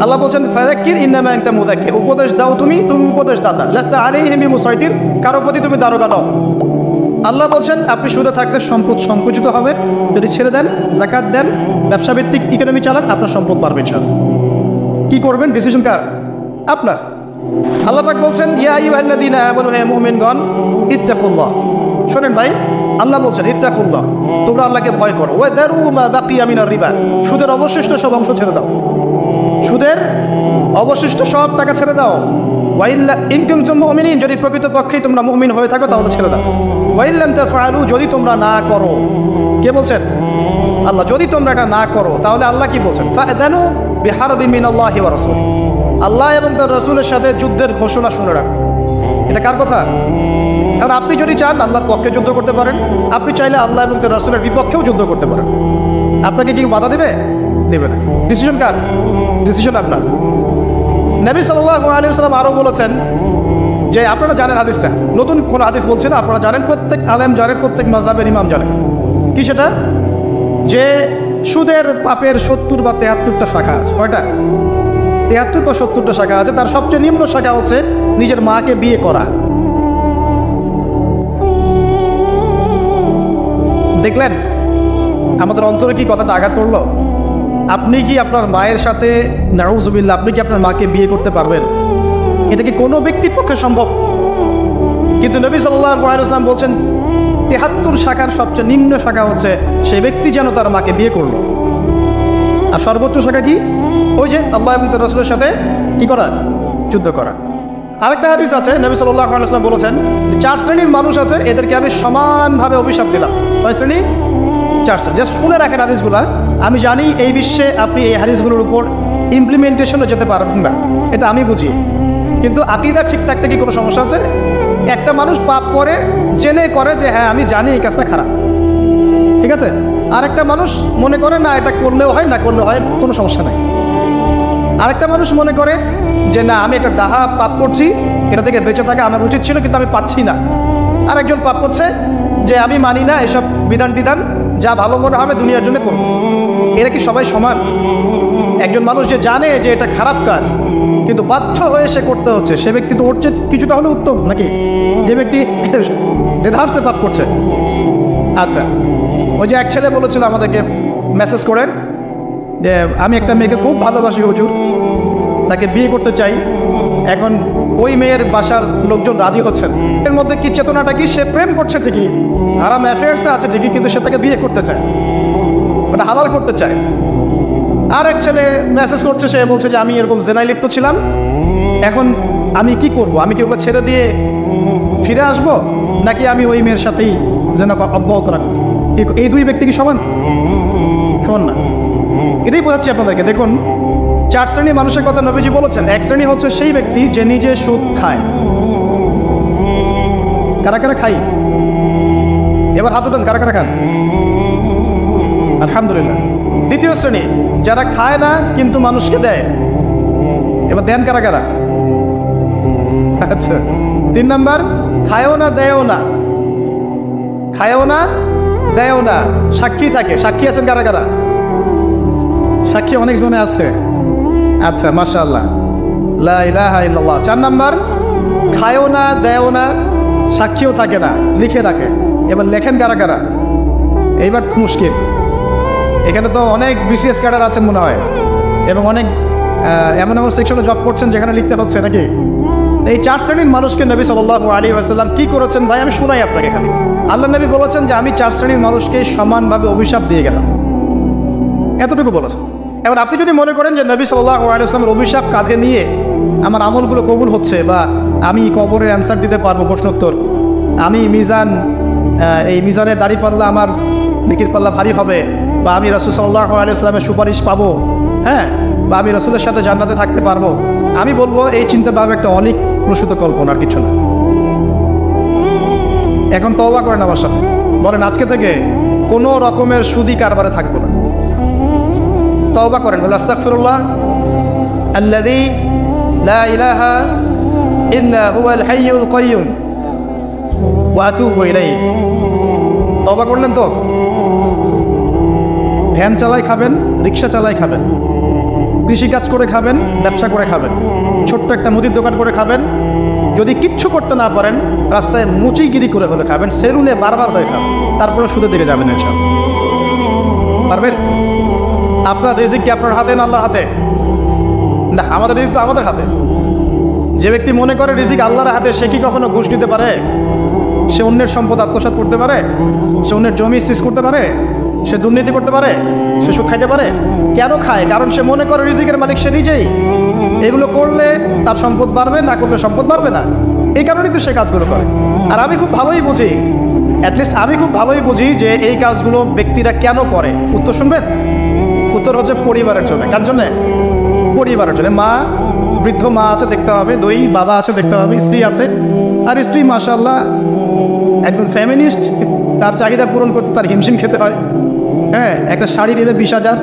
আল্লাহ বলছেন ফাযাক্কির ইন্নামা আনতা মুযাক্কির, উপদেশ দাও তুমি উপদেশ দাতা, লাস্তা আলাইহিম বিমুসাইতির, কারো প্রতি তুমি দারোগা নও। আল্লাহ বলছেন আপনি সুদে থাকলে সম্পদ সংকুচিত হবে, যদি ছেড়ে দেন, যাকাত দেন, ব্যবসা ভিত্তিক ইকোনমি চালান, আপনার সম্পদ বাড়বে ইনশাআল্লাহ। কি করবেন? ডিসিশন কার? আপনার। আল্লাহ পাক বলছেন ইয়া আইয়ুহাল্লাযীনা আমানু, হে মুমিনগণ, ইত্তাকুল্লাহ। শোনেন ভাই, আল্লাহ বলছেন ইত্তাকুল্লাহ, তোমরা আল্লাহকে ভয় করো। ওয়া যারু মা বাকিয়া মিনার রিবা, সুদের অবশিষ্ট সব অংশ ছেড়ে দাও, সুদের অবশিষ্ট সব টাকা ছেড়ে দাও। ওয়া ইন কুনতুম মুমিনিন, যদি প্রকৃতপক্ষেই তোমরা মুমিন হয়ে থাকো তাহলে ছেড়ে দাও। ওয়া ইন লাম তাফআলু, যদি তোমরা না করো। কে বলছেন? আল্লাহ। যদি তোমরা এটা না করো তাহলে আল্লাহ কি বলছেন? ফাআযানু বিহারবিন মিনাল্লাহি ওয়া রাসূলিহি, আল্লাহ এবং তার রাসূলের সাথে যুদ্ধের ঘোষণা শুনে রাখো। এটা কার কথা? কারণ আপনি যদি চান আল্লাহর পক্ষে যুদ্ধ করতে পারেন, আপনি চাইলে আল্লাহ এবং তার রাসূলের বিপক্ষেও যুদ্ধ করতে পারেন। আপনাকে কি বাধা দেবে? দেবে না। ডিসিশন কার? ডিসিশন আপনার। নবী সাল্লাল্লাহু আলাইহি ওয়াসাল্লাম আরো বলেছেন যে, আপনারা জানেন হাদিসটা, নতুন কোন হাদিস বলছে না, আপনারা জানেন, প্রত্যেক আলেম জানেন, প্রত্যেক মাযহাবের ইমাম জানেন। কি সেটা? যে সুদের পাপের 70 বা 73টা শাখা আছে। কয়টা? 73 বা 70টা শাখা আছে। তার সবচেয়ে নিম্ন শাখা হচ্ছে নিজের মাকে বিয়ে করা। দেখলেন আমাদের অন্তরে কি কথাটা আঘাত করলো? আপনি কি আপনার মায়ের সাথে, নাউযুবিল্লাহ, আপনি কি আপনার মাকে বিয়ে করতে পারবেন? এটা কি কোনো ব্যক্তির পক্ষে সম্ভব? কিন্তু নবী সাল্লাল্লাহু আলাইহি ওয়াসাল্লাম বলছেন 73 শাখার সবচেয়ে নিম্ন শাখা হচ্ছে সেই ব্যক্তি যেন তার মাকে বিয়ে করলো। আর সর্বোচ্চ শাখা কি? ওই যে আল্লাহ এবং তার রাসূলের সাথে কি করা? যুদ্ধ করা। আরেকটা হাদিস আছে, নবী সাল্লাল্লাহু আলাইহি ওয়াসাল্লাম বলেছেন 4 শ্রেণীর মানুষ আছে, এদেরকে আমি সমানভাবে অভিশাপ দিলাম। কয় শ্রেণী? 4 শ্রেণী। জাস্ট শুনে রাখেন হাদিসগুলা। আমি জানি এই বিশ্বে আপনি এই হাদিসগুলোর উপর ইমপ্লিমেন্টেশনে যেতে পারবেন না, এটা আমি বুঝি, কিন্তু আকীদা ঠিক থাকতে কি কোনো সমস্যা আছে? একটা মানুষ পাপ করে, জেনে করে যে হ্যাঁ আমি জানি এই কাজটা খারাপ, ঠিক আছে? আরেকটা মানুষ মনে করে না এটা করলেও হয়, না করলেও হয়, কোনো সমস্যা নাই। আরেকটা মানুষ মনে করে যে না আমি একটা ডাহা পাপ করছি, এটা থেকে বেঁচে থাকা আমার উচিত ছিল কিন্তু আমি পাচ্ছি না। আরেকজন পাপ করছে যে আমি মানি না এসব বিধান টিধান, যা ভালো মনে হবে দুনিয়ার জন্য করব। এরা কি সবাই সমান? একজন মানুষ যে জানে যে এটা খারাপ কাজ কিন্তু বাধ্য হয়ে সে করতে হচ্ছে, সে ব্যক্তি তো ওর চেয়ে কিছুটা হলে উত্তম নাকি যে ব্যক্তি দেধারসে পাপ করছে? আচ্ছা, ওই যে এক ছেলে বলেছিল আমাদেরকে মেসেজ করে যে আমি একটা মেয়েকে খুব ভালোবাসি হুজুর, তাকে বিয়ে করতে চাই, এখন ওই মেয়ের বাসার লোকজন রাজি হচ্ছেন। এর মধ্যে কি চেতনাটা কি? সে প্রেম করছে ঠিকই, হারাম অ্যাফেয়ার্সে আছে ঠিকই, কিন্তু সে তাকে বিয়ে করতে চায়, ওটা হালাল করতে চায়। আর এক ছেলে মেসেজ করছে, সে বলছে যে আমি এরকম জেনায় লিপ্ত ছিলাম, এখন আমি কি করব? আমি কি ওগুলো ছেড়ে দিয়ে ফিরে আসব, নাকি আমি ওই মেয়ের সাথেই জেনা অব্যাহত রাখবো? এই দুই ব্যক্তি কি সমান? সমান না। এটাই বোঝাচ্ছি আপনাদেরকে। দেখুন 4 শ্রেণীর মানুষের কথা নবীজি বলেছেন। এক শ্রেণী হচ্ছে সেই ব্যক্তি যে নিজে সুদ খায়। কারা কারা খাই? এবার হাত উঠান, কারা কারা খান? আলহামদুলিল্লাহ। দ্বিতীয় শ্রেণী যারা খায় না কিন্তু মানুষকে দেয়। এবার দেন কারা কারা? আচ্ছা। 3 নাম্বার, খায়ও না দেয়ও না, খায়ও না দেয়ও না, সাক্ষী থাকে। সাক্ষী আছেন কারা কারা? সাক্ষী অনেক জনে আছে। আচ্ছা, মাশাআল্লাহ, লা ইলাহা ইল্লাল্লাহ। 4 নাম্বার, খায়ও না দেয়ও না, সাক্ষীও থাকে না, লিখে রাখে। এবার লেখেন কারা কারা? এইবার তো মুশকিল। এখানে তো অনেক বিসিএস ক্যাডার আছেন মনে হয়, এবং অনেক এমন এমন সেকশনে জব করছেন যেখানে লিখতে হচ্ছে নাকি। এই 4 শ্রেণীর মানুষকে নবী সাল্লাল্লাহু আলাইহি ওয়াসাল্লাম কি করেছেন ভাই? আমি শোনাই আপনাকে খালি। আল্লাহ নবী বলেছেন যে আমি 4 শ্রেণীর মানুষকে সমানভাবে অভিশাপ দিয়ে গেলাম, এতটুকু বলেছেন। এবার আপনি যদি মনে করেন যে নবী সাল্লাল্লাহু আলাইহি ওয়াসাল্লামের অভিশাপ কাঁধে নিয়ে আমার আমলগুলো কবুল হচ্ছে, বা আমি কবরের অ্যান্সার দিতে পারবো, প্রশ্নোত্তর, আমি মিজান, এই মিজানের দাড়ি পাল্লা আমার নেকির পাল্লা ভারী হবে, বা আমি রাসূল সাল্লাল্লাহু আলাইহি ওয়াসাল্লামের সুপারিশ পাবো, হ্যাঁ, বা আমি রাসূলের সাথে জান্নাতে থাকতে পারবো, আমি বলবো এই চিন্তা ভাবে একটা অনেক প্রসূত কল্পনা, আর কিছু না। এখন তওবা করেন আমার সাথে, বলেন আজকে থেকে কোনো রকমের সুদি কারবারে থাকবো না। তওবা করেন, বলে আস্তাগফিরুল্লাহ আল্লাযী লা ইলাহা ইল্লা হুয়াল হাইয়ুল কাইয়্যুম ওয়া আতুবু ইলাইহি। তওবা করলেন তো? ভ্যান চালাই খাবেন, রিক্সা চালাই খাবেন, কৃষিকাজ করে খাবেন, ব্যবসা করে খাবেন, ছোট্ট একটা মুদির দোকান করে খাবেন, যদি কিচ্ছু করতে না পারেন রাস্তায় মুচিগিরি করে হলে খাবেন, সেলুনে বারবার হয়ে খাবেন, তারপরে সুদের দিকে যাবেন ইনশাআল্লাহ। পারবেন? আপনার রিজিক কি আপনার হাতে না আল্লাহর হাতে? না, আমাদের রিজিক তো আমাদের হাতে। যে ব্যক্তি মনে করে রিজিক আল্লাহর হাতে, সে কি কখনো ঘুষ দিতে পারে? সে অন্যের সম্পদ আত্মসাৎ করতে পারে? সে অন্যের জমি সিজ করতে পারে? সে দুর্নীতি করতে পারে? সে সুদ খাইতে পারে? কেন খায়? কারণ সে মনে করে রিজিকের মালিক সে নিজেই। এগুলো করলে তার সম্পদ বাড়বে, না করলে সম্পদ বাড়বে না। এই কারণেই তো সে কাজগুলো করে। আর আমি খুব ভালোই বুঝি, অ্যাটলিস্ট আমি খুব ভালোই বুঝি যে এই কাজগুলো ব্যক্তিরা কেন করে। উত্তর শুনবেন? উত্তর হচ্ছে পরিবারের জন্য। কার জন্যে? পরিবারের জন্য। মা, বৃদ্ধ মা আছে দেখতে হবে, দুই বাবা আছে দেখতে হবে, স্ত্রী আছে। আর স্ত্রী মাশাআল্লাহ একজন ফ্যামিনিস্ট, তার চাহিদা পূরণ করতে তার হিমশিম খেতে হয়। হ্যাঁ, একটা শাড়ি নেবে 20,000,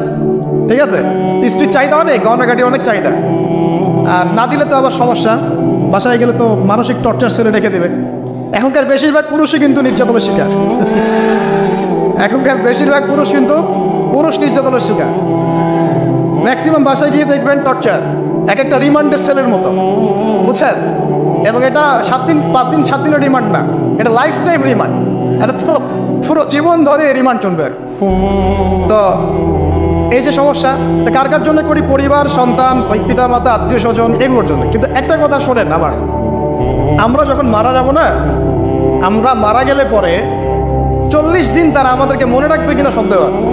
ঠিক আছে? স্ত্রীর চাহিদা অনেক, গহনাগাটি অনেক চাহিদা। আর না দিলে তো আবার সমস্যা, বাসায় গেলে তো মানসিক টর্চার ছেলে রেখে দেবে। এখনকার বেশিরভাগ পুরুষই কিন্তু নির্যাতনের শিকার। এখনকার বেশিরভাগ পুরুষ কিন্তু নির্যাতনের শিকার। ম্যাক্সিমাম বাসায় গিয়ে দেখবেন টর্চার, এক একটা রিমান্ডের সেলের মতো, বুঝছেন? এবং এটা 7 দিন 5 দিন 7 দিনের রিমান্ড না, এটা লাইফ টাইম রিমান্ড। এটা পুরো জীবন ধরে রিমান্ড চলবে। তো এই যে সমস্যা, কার কার জন্য করি? পরিবার, সন্তান, পিতা মাতা, আত্মীয় স্বজন, এগুলোর জন্য। কিন্তু একটা কথা শোনেন আমার, আমরা যখন মারা যাব না, আমরা মারা গেলে পরে 40 দিন তারা আমাদেরকে মনে রাখবে কিনা সন্দেহ আছে।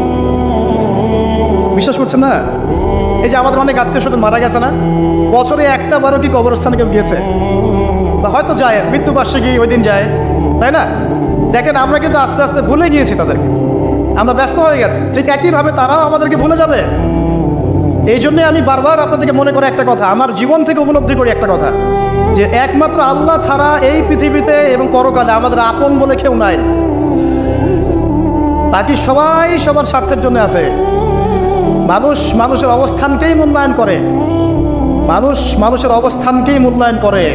বিশ্বাস করছেন না? এই যে আমাদের অনেক আত্মীয় স্বজন মারা গেছে না, বছরে একটা বারো কি কবরস্থানে কেউ গিয়েছে? বা হয়তো যায়, মৃত্যুবার্ষিকী ওই দিন যায়, তাই না? দেখেন আমরা কিন্তু আস্তে আস্তে ভুলে গিয়েছি তাদেরকে, আমরা ব্যস্ত হয়ে গেছি। ঠিক একইভাবে তারাও আমাদেরকে ভুলে যাবে। এই জন্যে আমি বারবার আপনাদেরকে মনে করে একটা কথা, আমার জীবন থেকে উপলব্ধি করি একটা কথা, যে একমাত্র আল্লাহ ছাড়া এই পৃথিবীতে এবং পরকালে আমাদের আপন বলে কেউ নাই। বাকি সবাই সবার স্বার্থের জন্য আছে। মানুষ মানুষের অবস্থানকেই মূল্যায়ন করে, মানুষের অবস্থানকেই মূল্যায়ন করে।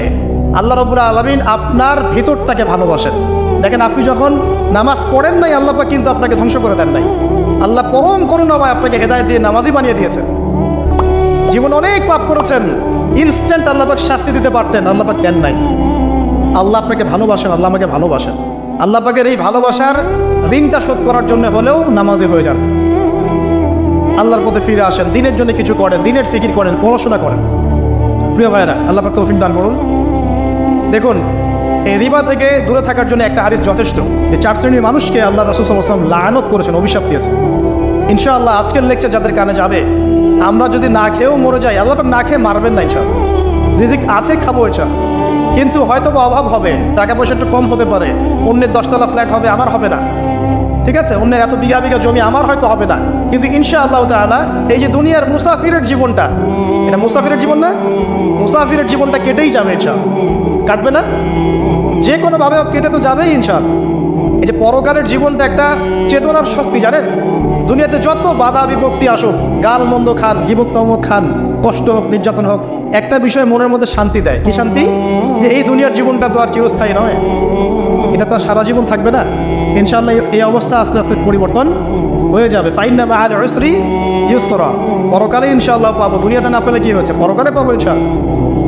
আল্লাহ রাব্বুল আলামিন আপনার ভিতরটাকে ভালোবাসেন। দেখেন, আপনি যখন নামাজ পড়েন নাই, আল্লাহ পাক কিন্তু আপনাকে ধ্বংস করে দেন নাই। আল্লাহ পরম করুণাময় আপনাকে হেদায়েত দিয়ে নামাজি বানিয়ে দিয়েছেন। জীবন অনেক পাপ করেছেন, ইনস্ট্যান্ট আল্লাহ পাক শাস্তি দিতে পারতেন, আল্লাহ পাক দেন নাই। আল্লাহ আপনাকে ভালোবাসেন, আল্লাহ আমাকে ভালোবাসেন। আল্লাহ পাকের এই ভালোবাসার ঋণটা শোধ করার জন্য হলেও নামাজি হয়ে যান, আল্লাহর পথে ফিরে আসেন, দিনের জন্য কিছু করেন, দিনের ফিকির করেন, পড়াশোনা করেন। প্রিয় ভাইয়েরা, আল্লাহ পাক তৌফিক দান করুন। দেখুন, এই রিবা থেকে দূরে থাকার জন্য একটা হাদিস যথেষ্ট। এই 4 শ্রেণীর মানুষকে আল্লাহ রাসূল সাল্লাল্লাহু আলাইহি ওয়াসাল্লাম লাআনত করেছেন, অভিশাপ দিয়েছেন। ইনশাআল্লাহ আজকের লেকচার যাদের কানে যাবে, আমরা যদি না খেয়েও মরে যাই, আল্লাহ পাক না খেয়ে মারবেন না ইনশাআল্লাহ। রিজিক আছে, খাবো ইনশাআল্লাহ। কিন্তু হয়তো বা অভাব হবে, টাকা পয়সা একটু কম হতে পারে, অন্যের 10 তলা ফ্ল্যাট হবে, আমার হবে না, ঠিক আছে? অন্যের এত বিঘা বিঘা জমি আমার হয়তো হবে না। কিন্তু ইনশাআল্লাহ তাআলা এই যে দুনিয়ার মুসাফিরের জীবনটা, এটা মুসাফিরের জীবন না? মুসাফিরের জীবনটা কেটেই যাবে ইনশাআল্লাহ। কাটবে না? যে কোনোভাবে কেটে তো যাবেই ইনশাআল্লাহ। এই যে পরকালের জীবনটা একটা চেতনার শক্তি, জানেন? দুনিয়াতে যত বাধা বিপত্তি আসুক, গাল মন্দ খান, গীবত তহমত খান, কষ্ট হোক, নির্যাতন হোক, একটা বিষয় মনের মধ্যে শান্তি দেয়। কি শান্তি? যে এই দুনিয়ার জীবনটা তো আর চিরস্থায়ী নয়, এটা তো আর সারা জীবন থাকবে না। ইনশাআল্লাহ এই অবস্থা আস্তে আস্তে পরিবর্তন হয়ে যাবে। ফাইন্না মা'আল উসরি ইউসরা, পরকালে ইনশাআল্লাহ পাবো। দুনিয়াতে না পেলে কি হয়েছে, পরকালে পাবো ইনশাআল্লাহ।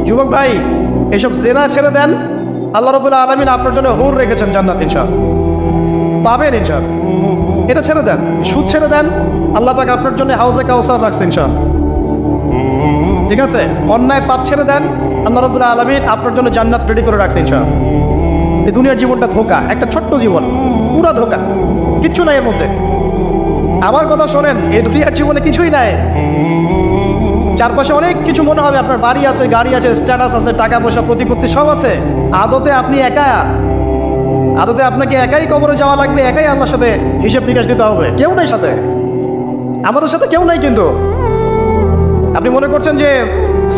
যুবক ভাই, এসব জেনা ছেড়ে দেন, আল্লাহ রাব্বুল আলামিন আপনার জন্য হুর রেখেছেন জান্নাত, ইনশাআল্লাহ পাবেন ইনশাআল্লাহ। এটা ছেড়ে দেন, সুদ ছেড়ে দেন, আল্লাহ পাক আপনার জন্য হাউজে কাউসার রাখছে ইনশাআল্লাহ, ঠিক আছে? অন্যায় পাপ ছেড়ে দেন, আল্লাহ রাব্বুল আলামিন আপনার জন্য জান্নাত রেডি করে রাখছে ইনশাআল্লাহ। এই দুনিয়ার জীবনটা ধোঁকা, একটা ছোট্ট জীবন, পুরা ধোঁকা, কিচ্ছু নাই এর মধ্যে। আমার কথা শোনেন, এই দুনিয়ার জীবনে কিছুই নাই। চারপাশে অনেক কিছু মনে হবে, আপনার বাড়ি আছে, গাড়ি আছে, স্ট্যাটাস আছে, টাকা পয়সা, প্রতিপত্তি সব আছে। আদতে আপনি একা, আদতে আপনাকে একাই কবরে যাওয়া লাগবে, একাই আল্লাহর সাথে হিসেব নিকাশ দিতে হবে। কেউ নাই সাথে, আমাদের সাথে কেউ নাই। কিন্তু আপনি মনে করছেন যে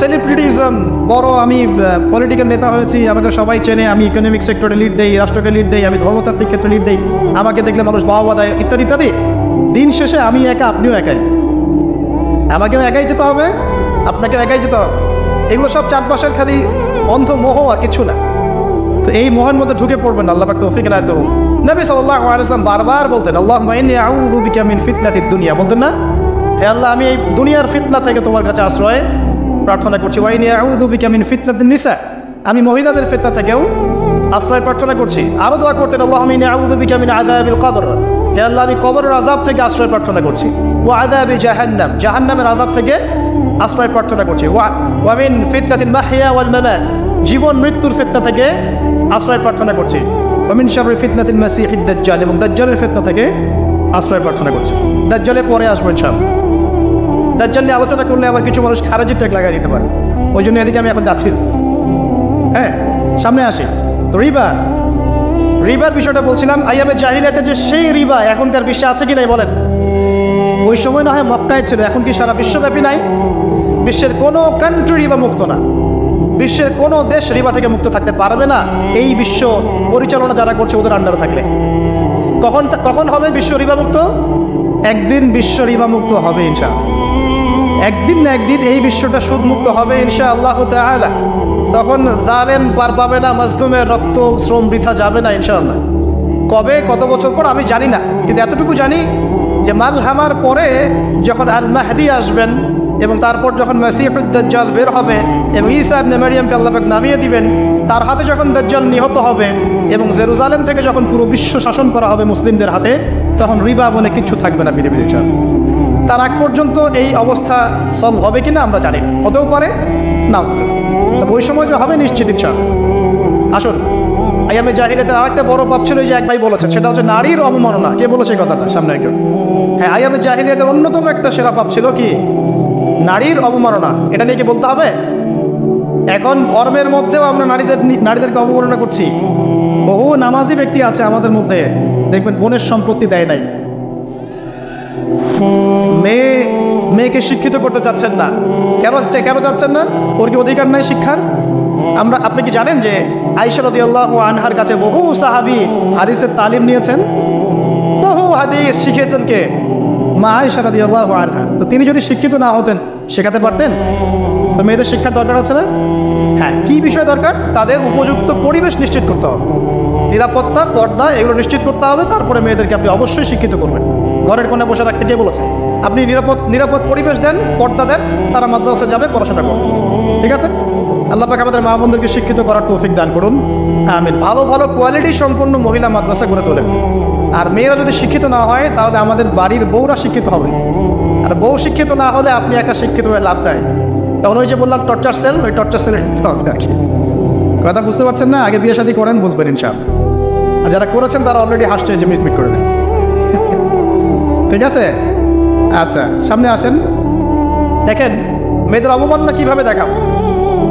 সেলিব্রিটিজম বড়, আমি পলিটিক্যাল নেতা হয়েছি, আমাকে সবাই চেনে, আমি ইকোনমিক সেক্টরে লিড দেই, রাষ্ট্রকে লিড দেই, আমি ধর্মতাত্ত্বিক ক্ষেত্রে লিড দেই, আমাকে দেখলে মানুষ বাহবা দেয়, ইত্যাদি ইত্যাদি। দিন শেষে আমি একা, আপনিও একাই, আমাকেও একাই যেতে হবে, আপনাকেও একাই যেতে হবে। এগুলো সব চারপাশের খালি অন্ধ মোহ, আর কিছু না। তো এই মোহের মধ্যে ঢুকে পড়বেন, আল্লাহ পাক তৌফিক দান করুন। নবী সাল্লাল্লাহু আলাইহি ওয়াসাল্লাম বারবার বলতেন, আল্লাহুম্মা ইন্নী আউযু বিকা মিন ফিতনাতিদ দুনিয়া, বলতেন না? হে আল্লাহ, আমি এই দুনিয়ার ফিতনা থেকে তোমার কাছে আশ্রয় প্রার্থনা করছি। ওয়া ইন্নী আউযু বিকা মিন ফিতনাতিন নিসা, আমি মহিলাদের ফিতনা থেকেও আশ্রয় প্রার্থনা করছি। আরো দোয়া করতেন, আল্লাহুম্মা ইন্নী আউযু বিকা মিন আযাবিল কবর, হে আল্লাহ, আমি কবরের আযাব থেকে আশ্রয় প্রার্থনা করছি। ওয়া আযাবি জাহান্নাম, জাহান্নামের আযাব থেকে আশ্রয় প্রার্থনা করছি। ওয়া মিন ফিতনাতিল মাহইয়া ওয়াল মামাত, জীবন মৃত্যুর ফিতনা থেকে আশ্রয় প্রার্থনা করছি। ওয়া মিন শাররি ফিতনাতিল মাসীহিদ দাজ্জাল, এবং দাজ্জালের ফিতনা থেকে আশ্রয় প্রার্থনা করছি। দাজ্জালে পরে আসবো ইনশাআল্লাহ। দাজ্জাল নিয়ে আলোচনা করলে আবার কিছু মানুষ খারাজির ট্যাগ লাগাই দিতে পারে, ওই জন্য এদিকে আমি এখন যাচ্ছি। হ্যাঁ, সামনে আসি। তো রিবার বিষয়টা বলছিলাম। আইয়ামে জাহিলিয়াতে যে সেই রিবা এখনকার বিশ্বে আছে কি নাই বলেন? ওই সময় না হয় মক্কায় ছিল, এখন কি সারা বিশ্বব্যাপী নাই? বিশ্বের কোনো কান্ট্রি রিবা মুক্ত না, বিশ্বের কোনো দেশ রিবা থেকে মুক্ত থাকতে পারবে না এই বিশ্ব পরিচালনা যারা করছে ওদের আন্ডারে থাকলে। কখন হবে বিশ্ব রিবা মুক্ত? একদিন বিশ্ব রিবা মুক্ত হবে ইনশাআল্লাহ। একদিন না একদিন এই বিশ্বটা সুদ মুক্ত হবে ইনশাআল্লাহ তাআলা। তখন জালেম পার পাবে না, মাজলুমের রক্ত শ্রম বৃথা যাবে না ইনশাআল্লাহ। কবে, কত বছর পর আমি জানি না, কিন্তু এতটুকু জানি যে মালহামার পরে যখন আল মাহদি আসবেন এবং তারপর যখন মাসীহুদ দাজ্জাল বের হবে এবং ঈসা ইবনে মারইয়ামকে আল্লাহ পাক নামিয়ে দিবেন, তার হাতে যখন দাজ্জাল নিহত হবে এবং জেরুজালেম থেকে যখন পুরো বিশ্ব শাসন করা হবে মুসলিমদের হাতে, তখন রিবা বলে কিচ্ছু থাকবে না পৃথিবীতে। তার আগ পর্যন্ত এই অবস্থা সলভ হবে কিনা আমরা জানি না, হতেও পারে না হতে। তবে ওই সময় যে হবে নিশ্চিত ইনশাআল্লাহ। আসুন, আইয়ামে জাহিলিয়াতের আরেকটা বড় পাপ ছিল, যে এক ভাই বলেছেন, সেটা হচ্ছে নারীর অবমাননা। কে বলেছে কথাটা? সামনে একজন। হ্যাঁ, আইয়ামে জাহিলিয়াতের অন্যতম একটা সেরা পাপ ছিল কি? নারীর অবমাননা। এটা নিয়ে কি বলতে হবে? এখন ধর্মের মধ্যেও আমরা নারীদেরকে অবমাননা করছি। বহু নামাজি ব্যক্তি আছে আমাদের মধ্যে, দেখবেন বোনের সম্পত্তি দেয় নাই, মেয়েকে শিক্ষিত করতে চাচ্ছেন না। কেন চাচ্ছেন না? ওর কি অধিকার নাই শিক্ষার? আপনি কি জানেন যে আয়েশা রাদিয়াল্লাহু আনহার কাছে বহু সাহাবী হাদিসের তালিম নিয়েছেন, বহু হাদিস শিখেছেন কে? মা আয়েশা রাদিয়াল্লাহু আনহা। তো তিনি যদি শিক্ষিত না হতেন, শেখাতে পারতেন? তো মেয়েদের শিক্ষার দরকার আছে না? হ্যাঁ, কি বিষয় দরকার? তাদের উপযুক্ত পরিবেশ নিশ্চিত করতে হবে, নিরাপত্তা, পর্দা, এগুলো নিশ্চিত করতে হবে। তারপরে মেয়েদেরকে আপনি অবশ্যই শিক্ষিত করবেন। ঘরের কোণে বসে রাখতে কে বলেছে? আপনি নিরাপদ পরিবেশ দেন, পর্দা দেন, তারা মাদ্রাসা যাবে, পড়াশোনা করবে। ঠিক আছে? আল্লাহ পাক আমাদের মা বোনদেরকে শিক্ষিত করার তৌফিক দান করুন, আমিন। ভালো ভালো কোয়ালিটি সম্পন্ন মহিলা মাদ্রাসা করে তোলেন। আর মেয়েরা যদি শিক্ষিত না হয়, তাহলে আমাদের বাড়ির বউরা শিক্ষিত হবে। আর বউ শিক্ষিত না হলে আপনি একা শিক্ষিত হয়ে লাভ নাই। তখন ওই যে বললাম টর্চার সেল, ওই টর্চার সেলের কথা বুঝতে পারছেন না? আগে বিয়ে শাদী করেন, বুঝবেন ইনশাআল্লাহ। আর যারা করেছেন তারা অলরেডি হাসছে, যে মিসমিট করে দেন। ঠিক আছে? আচ্ছা, সামনে আসেন। দেখেন মেয়েদের অবমাননা কিভাবে দেখাবো।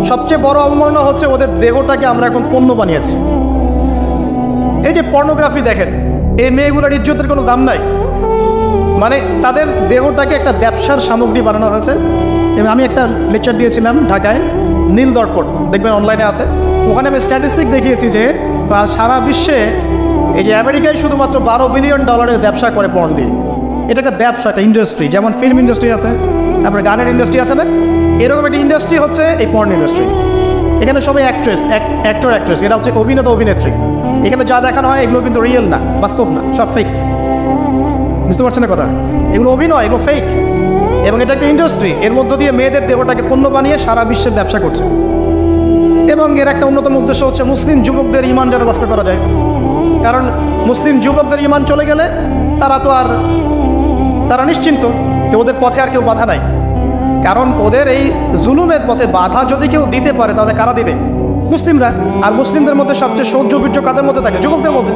সবচেয়ে বড় অবমাননা হচ্ছে ওদের দেহটাকে আমরা এখন পণ্য বানিয়েছি। এই যে পর্নোগ্রাফি দেখেন, এই মেয়েগুলোর ইজ্জতের কোনো দাম নাই। মানে তাদের দেহটাকে একটা ব্যবসার সামগ্রী বানানো হয়েছে। এবং আমি একটা লেকচার দিয়েছিলাম ঢাকায়, নীল দর্পণ, দেখবেন অনলাইনে আছে। ওখানে আমি স্ট্যাটিস্টিক দেখিয়েছি যে সারা বিশ্বে এই যে আমেরিকায় শুধুমাত্র $12 বিলিয়ন ব্যবসা করে পর্ন দিয়ে। এটা একটা ব্যবসা, একটা ইন্ডাস্ট্রি। যেমন ফিল্ম ইন্ডাস্ট্রি আছে, তারপরে গানের ইন্ডাস্ট্রি আছে না, এরকম একটা ইন্ডাস্ট্রি হচ্ছে এই পর্ন ইন্ডাস্ট্রি। এখানে সবাই অ্যাক্টর, এরা হচ্ছে অভিনেতা, অভিনেত্রী। এখানে যা দেখানো হয় এগুলো কিন্তু রিয়েল না, বাস্তব না, সব ফেক। বুঝতে পারছেন না কথা? এগুলো অভিনয়, এগুলো ফেক। এবং এটা একটা ইন্ডাস্ট্রি, এর মধ্য দিয়ে মেয়েদের দেহটাকে পণ্য বানিয়ে সারা বিশ্বের ব্যবসা করছে। এবং এর একটা অন্যতম উদ্দেশ্য হচ্ছে মুসলিম যুবকদের ইমান যেন নষ্ট করা যায়। কারণ মুসলিম যুবকদের ইমান চলে গেলে তারা নিশ্চিন্ত যে ওদের পথে আর কেউ বাধা নাই। কারণ ওদের এই জুলুমের পথে বাধা যদি কেউ দিতে পারে, তাহলে কারা দিবে? মুসলিমরা। আর মুসলিমদের মধ্যে সবচেয়ে সৌর্য বীর্য কাদের মধ্যে থাকে? যুবকদের মধ্যে।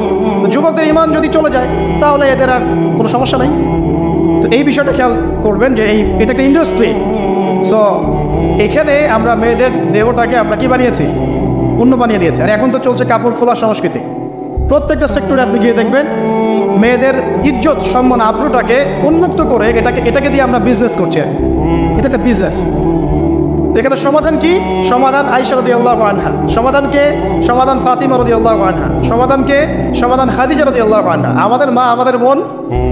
যুবকদের ইমান যদি চলে যায়, তাহলে এদের আর কোনো সমস্যা নাই। তো এই বিষয়টা খেয়াল করবেন যে এটা একটা ইন্ডাস্ট্রি। সো এখানে আমরা মেয়েদের দেহটাকে আমরা কি বানিয়েছি? পণ্য বানিয়ে দিয়েছি। আর এখন তো চলছে কাপড় খোলা সংস্কৃতি। প্রত্যেকটা সেক্টরে আপনি গিয়ে দেখবেন মেয়েদের ইজ্জত, সম্মান, আব্রুটাকে উন্মুক্ত করে এটাকে দিয়ে আমরা বিজনেস করছি। এটা একটা বিজনেস। এখানে সমাধান কি? সমাধান আয়েশা রাদিয়াল্লাহু আনহা। সমাধানকে সমাধান ফাতিমা রাদিয়াল্লাহু আনহা। সমাধান খাদিজা রাদিয়াল্লাহু আনহা। আমাদের মা, আমাদের বোন,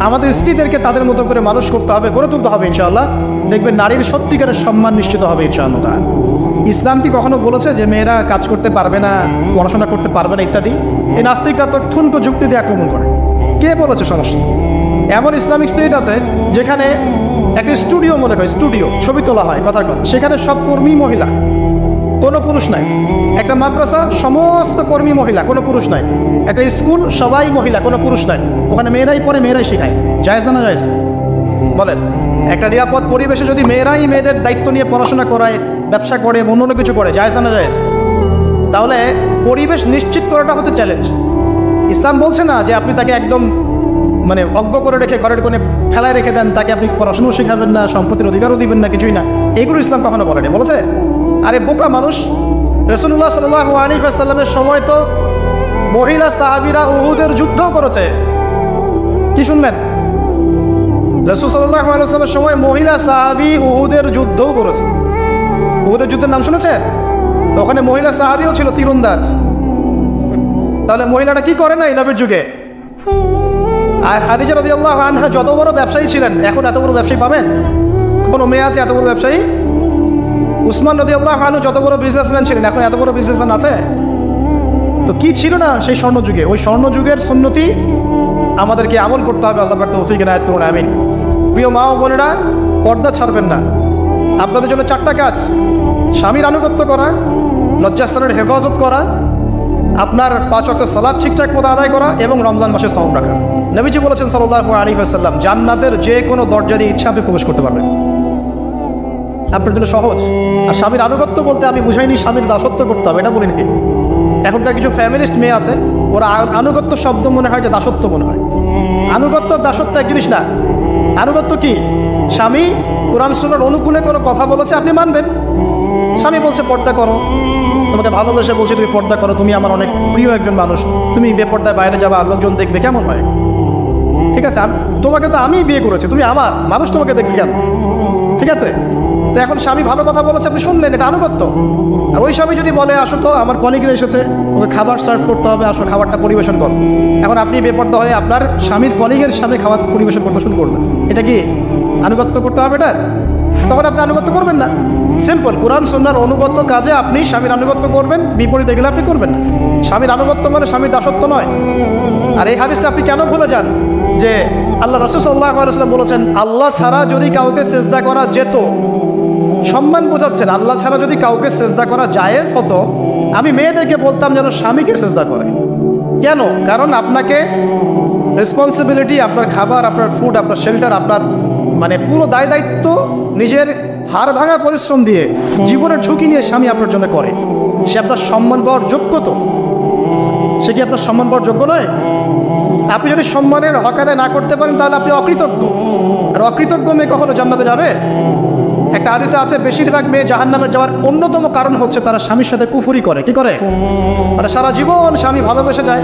আমাদের স্ত্রীদেরকে তাদের মতো করে মানুষ করতে হবে, গড়ে তুলতে হবে ইনশাআল্লাহ। দেখবেন নারীর সত্যিকারের সম্মান নিশ্চিত হবে ইনশাআল্লাহ। ইসলাম কি কখনো বলেছে যে মেয়েরা কাজ করতে পারবে না, পড়াশোনা করতে পারবে না ইত্যাদি? এই নাস্তিকরা তো ঠুনকো যুক্তি দিয়ে আক্রমণ করে। কে বলেছে? সমস্যা এমন ইসলামিক স্টেট আছে যেখানে একটা স্টুডিও মনে করেন, স্টুডিও, ছবি তোলা হয়, কথা কথা, সেখানে সব কর্মী মহিলা, কোনো পুরুষ নাই। একটা মাদ্রাসা, সমস্ত কর্মী মহিলা, কোনো পুরুষ নাই। একটা স্কুল, সবাই মহিলা, কোনো পুরুষ নাই। ওখানে মেয়েরাই পড়ে, মেয়েরাই শেখায়। জায়েজ না জায়েজ বলেন? একটা নিরাপদ পরিবেশে যদি মেয়েরাই মেয়েদের দায়িত্ব নিয়ে পড়াশোনা করায়, ব্যবসা করে, অন্য কিছু করে, জায়েজ না জায়েজ? তাহলে পরিবেশ নিশ্চিত করাটা হতে চ্যালেঞ্জ। ইসলাম বলছে না যে আপনি তাকে একদম মানে অজ্ঞ করে রেখে ঘরের কোণে ফেলায় রেখে দেন, তাকে আপনি পড়াশোনাও শেখাবেন না, সম্পত্তির অধিকারও দিবেন না, কিছুই না। এইগুলো ইসলাম কখনো বলেনি। বলেছে আরে বোকা মানুষ, রাসূলুল্লাহ সাল্লাল্লাহু আলাইহি ওয়াসাল্লামের সময় তো মহিলা সাহাবীরা উহুদের যুদ্ধও করেছে। কি শুনলেন? রাসূল সাল্লাল্লাহু আলাইহি ওয়াসাল্লামের সময় মহিলা সাহাবী উহুদের যুদ্ধও করেছে। উহুদের যুদ্ধের নাম শুনেছেন? ওখানে মহিলা সাহাবীও ছিল, তীরন্দাজ। তাহলে মহিলাটা কি করে না এই নবীর যুগে? আর খাদিজা রাদিয়াল্লাহু আনহা যত বড় ব্যবসায়ী ছিলেন, এখন এত বড় ব্যবসায়ী পাবেন? কোনো মেয়ে আছে এত বড় ব্যবসায়ী? উসমান রাদিয়াল্লাহু আনহু যত বড় বিজনেসম্যান ছিলেন, এখন এত বড় বিজনেসম্যান আছে? তো কি ছিল না সেই স্বর্ণযুগে? ওই স্বর্ণযুগের সুন্নতি আমাদেরকে আমল করতে হবে। আল্লাহ পাক তৌফিক ইনায়াত করুন, আমিন। প্রিয় মা ও বোনেরা, পর্দা ছাড়বেন না। আপনাদের জন্য 4টা কাজ: স্বামীর আনুগত্য করা, লজ্জাস্থানের হেফাজত করা, আপনার 5 ওয়াক্ত সালাত ঠিকঠাক মতো আদায় করা, এবং রমজান মাসে সাওম রাখা। নবীজি বলেছেন সাল্লাল্লাহু আলাইহি ওয়াসাল্লাম, জান্নাতের যে কোনো দরজা দিয়ে ইচ্ছা আপনি প্রবেশ করতে পারবেন। আপনার জন্য সহজ। আর স্বামীর আনুগত্য বলতে আমি বুঝাইনি স্বামীর দাসত্ব করতে হবে, এটা বলিনি। এখনকার কিছু ফ্যামিলিস্ট মেয়ে আছে, ওরা আনুগত্য শব্দ মনে হয় যে দাসত্ব মনে হয়। আনুগত্য দাসত্ব এক জিনিস না। আনুগত্য কি? স্বামী কোরআন সুন্নাহর অনুকূলে কোনো কথা বলেছে, আপনি মানবেন। স্বামী বলছে পর্দা করো, তোমাকে ভালোবেসে বলছে তুমি পর্দা করো, তুমি আমার অনেক প্রিয় একজন মানুষ, তুমি বেপর্দায় বাইরে যাবা, লোকজন দেখবে, কেমন হয়? ঠিক আছে, তোমাকে তো আমি বিয়ে করেছি, তুমি আমার মানুষ, তোমাকে দেখবে কেন? ঠিক আছে, তো এখন স্বামী ভালো কথা বলেছে, আপনি শুনলেন, এটা আনুগত্য। আর ওই স্বামী যদি বলে আসো তো আমার কলিগরা এসেছে, ওকে খাবার সার্ভ করতে হবে, আসো খাবারটা পরিবেশন করো, এখন আপনি বেপর্দা হয়ে আপনার স্বামীর কলিগের সামনে খাবার পরিবেশন করতে শুরু করবেন, এটা কি আনুগত্য করতে হবে? এটা তখন আপনি আনুগত্য করবেন না। সিম্পল, কোরআন সুন্নাহর অনুগত্য কাজে আপনি স্বামীর আনুগত্য করবেন, বিপরীতে গেলে আপনি করবেন না। স্বামীর আনুগত্য মানে স্বামীর দাসত্ব নয়। আর এই হাদিসটা আপনি কেন ভুলে যান যে আল্লাহ রাসূল সাল্লাল্লাহু আলাইহি ওয়াসাল্লাম বলেছেন, আল্লাহ ছাড়া যদি কাউকে সিজদা করা যেত, সম্মান বোঝাচ্ছেন, আল্লাহ ছাড়া যদি কাউকে সিজদা করা জায়েজ হতো, আমি মেয়েদেরকে বলতাম যেন স্বামীকে সিজদা করে। কেন? কারণ আপনাকে রেসপন্সিবিলিটি, আপনার খাবার, আপনার ফুড, আপনার শেল্টার, আপনার মানে পুরো দায় দায়িত্ব নিজের হাড় ভাঙা পরিশ্রম দিয়ে, জীবনের ঝুঁকি নিয়ে স্বামী আপনার জন্য করে। সে আপনার সম্মান পাওয়ার যোগ্য তো? সে কি আপনার সম্মান পাওয়ার যোগ্য নয়? আপনি যদি সম্মানের হক আদায় না করতে পারেন, তাহলে আপনি অকৃতজ্ঞ। আর অকৃতজ্ঞ মেয়ে কখনো জান্নাতে যাবে? একটা হাদিসে আছে, বেশিরভাগ মেয়ে জাহান্নামে যাওয়ার অন্যতম কারণ হচ্ছে তারা স্বামীর সাথে কুফরি করে। কি করে? মানে সারা জীবন স্বামী ভালোবেসে যায়,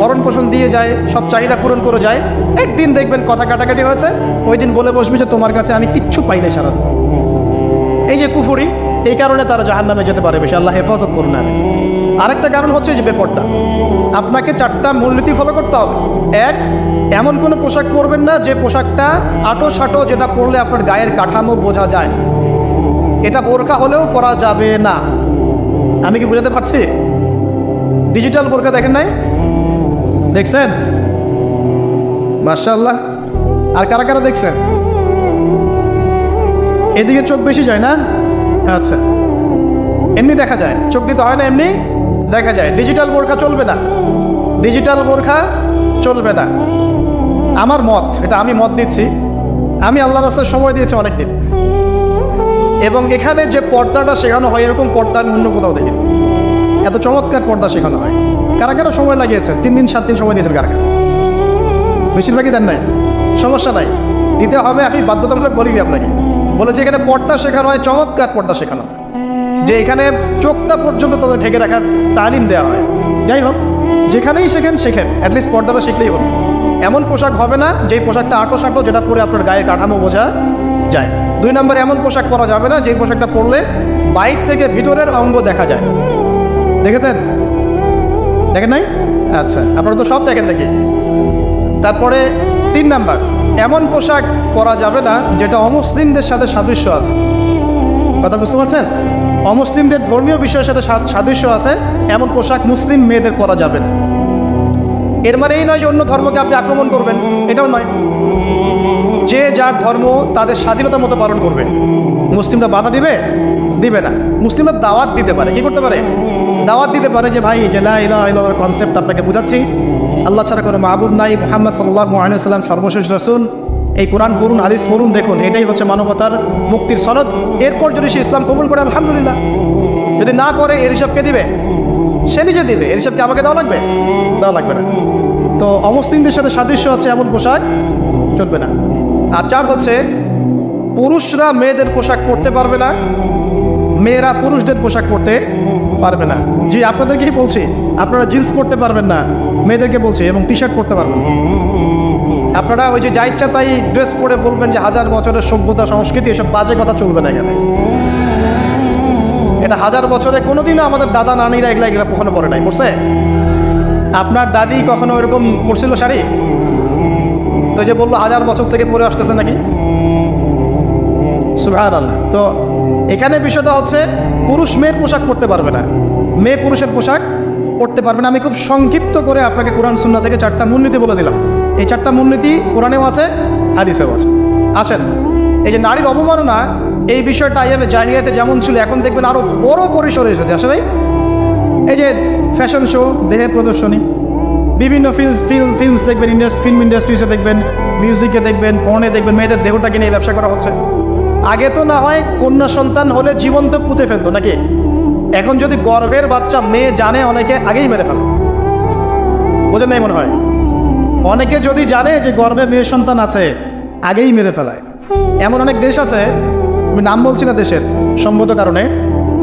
ভরণ পোষণ দিয়ে যায়, সব চাহিদা পূরণ করে যায়, একদিন দেখবেন কথা কাটাকাটি হয়েছে, ওই দিন বলে বসবে যে তোমার কাছে আমি কিচ্ছু পাই নাই সারা। এই যে কুফরি, এই কারণে তারা জাহান্নামে যেতে পারে বেশি। আল্লাহ হেফাজত করুন। আমি আরেকটা কারণ হচ্ছে যে বেপর্দা। আপনাকে 4টা মূলনীতি ফলো করতে হবে। 1, এমন কোনো পোশাক পরবেন না যে পোশাকটা আটো সাটো, যেটা পরলে আপনার গায়ের কাঠামো বোঝা যায়। এটা বোরকা হলেও পরা যাবে না। আমি কি বোঝাতে পারছি? ডিজিটাল বোরকা দেখেন নাই? দেখছেন? মাশাআল্লাহ। আর কারা কারা দেখছেন? এদিকে চোখ বেশি যায় না? আচ্ছা, এমনি দেখা যায়, চোখ দিতে হয় না, এমনি দেখা যায়। ডিজিটাল বোরকা চলবে না, ডিজিটাল বোরকা চলবে না। আমার মত, এটা আমি মত দিচ্ছি, আমি আল্লাহর রাস্তায় সময় দিয়েছি অনেকদিন, এবং এখানে যে পর্দাটা শেখানো হয় এরকম পর্দা আমি অন্য কোথাও দেখি। এত চমৎকার পর্দা শেখানো হয়। কারা কারা সময় লাগিয়েছে? 3 দিন 7 দিন সময় দিয়েছেন কারা কারা? বেশিরভাগই দেন নাই। সমস্যা নাই, দিতে হবে। আমি বাধ্যতামূলক বলিনি আপনাকে, বলেছি এখানে পর্দা শেখানো হয়, চমৎকার পর্দা শেখানো হয়, যে এখানে চোখটা পর্যন্ত তাদের ঢেকে রাখার তালিম দেওয়া হয়। যাই হোক, যেখানেই শেখেন, অ্যাটলিস্ট পর্দাটা শিখলেই হলো। এমন পোশাক হবে না যেই পোশাকটা আটো সাটো, যেটা পরে আপনার গায়ের কাঠামো বোঝা যায়। 2 নম্বর, এমন পোশাক পরা যাবে না যেই পোশাকটা পরলে বাইর থেকে ভিতরের অঙ্গ দেখা যায়। দেখেছেন? দেখেন নাই? আচ্ছা, আপনারা তো সব দেখেন দেখি। তারপরে 3 নম্বর, এমন পোশাক পরা যাবে না যেটা অমুসলিমদের সাথে সাদৃশ্য আছে। কথা বুঝতে পারছেন? অমুসলিমদের ধর্মীয় বিষয়ের সাথে সাদৃশ্য আছে এমন পোশাক মুসলিম মেয়েদের পরা যাবে না। এর মানে এই নয় যে অন্য ধর্মকে আপনি আক্রমণ করবেন, এটাও নয়। যে যার ধর্ম তাদের স্বাধীনতা মতো পালন করবে। মুসলিমরা বাধা দিবে? দিবে না। মুসলিমরা দাওয়াত দিতে পারে, কি করতে পারে? দাওয়াত দিতে পারে যে ভাই যে লা ইলাহা ইল্লাল্লাহর কনসেপ্ট আপনাকে বুঝাচ্ছি, আল্লাহ ছাড়া কোনো মাবুদ নাই, মুহাম্মদ সাল্লাল্লাহু আলাইহি ওয়াসাল্লাম সর্বশেষ রাসূল, এই কোরআন পড়ুন, হাদিস পড়ুন, দেখুন এটাই হচ্ছে মানবতার মুক্তির সনদ। এরপর যদি সে ইসলাম কবুল করে আলহামদুলিল্লাহ, যদি না করে এর হিসাব কে দিবে? সে নিজে দিবে। এর হিসাব কি আমাকে দেওয়া লাগবে? দেওয়া লাগবে না। তো অমুসলিমদের সাথে সাদৃশ্য আছে এমন পোশাক চলবে না। আর 4 হচ্ছে পুরুষরা মেয়েদের পোশাক পরতে পারবে না, মেয়েরা পুরুষদের পোশাক পরতে পারবে না। জি, আপনাদেরকেই বলছি, আপনারা জিন্স পরতে পারবেন না, মেয়েদেরকে বলছি, এবং টি শার্ট পরতে পারবেন না। আপনারা ওই যে যা ইচ্ছা তাই ড্রেস পরে বলবেন যে 1000 বছরের সভ্যতা সংস্কৃতি, এসব বাজে কথা চলবে না এখানে। এটা 1000 বছরে কোনোদিনও আমাদের দাদা নানিরা এগুলা কখনো পরে নাই। পড়ছে? আপনার দাদি কখনো এরকম পরছিল শাড়ি? তো যে বললো 1000 বছর থেকে পরে আসতেছে নাকি? সুবহানাল্লাহ। তো এখানে বিষয়টা হচ্ছে পুরুষ মেয়ের পোশাক পরতে পারবে না, মেয়ে পুরুষের পোশাক পরতে পারবে না। আমি খুব সংক্ষিপ্ত করে আপনাকে কোরআন সুন্নাহ থেকে 4টা মূলনীতি বলে দিলাম। এই 4টা মূলনীতি কোরআনেও আছে, হাদিসেও আছে। আসেন, এই যে নারীর অবমাননা, এই বিষয়টা আইয়ামে জাহিলিয়াতে যেমন ছিল, এখন দেখবেন আরো বড় পরিসরে এসেছে। আসলে এই যে ফ্যাশন শো, দেহের প্রদর্শনী, বিভিন্ন ফিল্মস দেখবেন, ফিল্ম ইন্ডাস্ট্রিজে দেখবেন, মিউজিকে দেখবেন, ফোনে দেখবেন, মেয়েদের দেহটাকে নিয়ে ব্যবসা করা হচ্ছে। আগে তো না হয় কন্যা সন্তান হলে জীবন্ত পুঁতে ফেলতো নাকি? এখন যদি গর্ভের বাচ্চা মেয়ে জানে, অনেকে আগেই মেরে ফেলে। বোঝেন নাই মনে হয়? অনেকে যদি জানে যে গর্ভে মেয়ে সন্তান আছে, আগেই মেরে ফেলায়। এমন অনেক দেশ আছে, আমি নাম বলছি না দেশের সম্মত কারণে,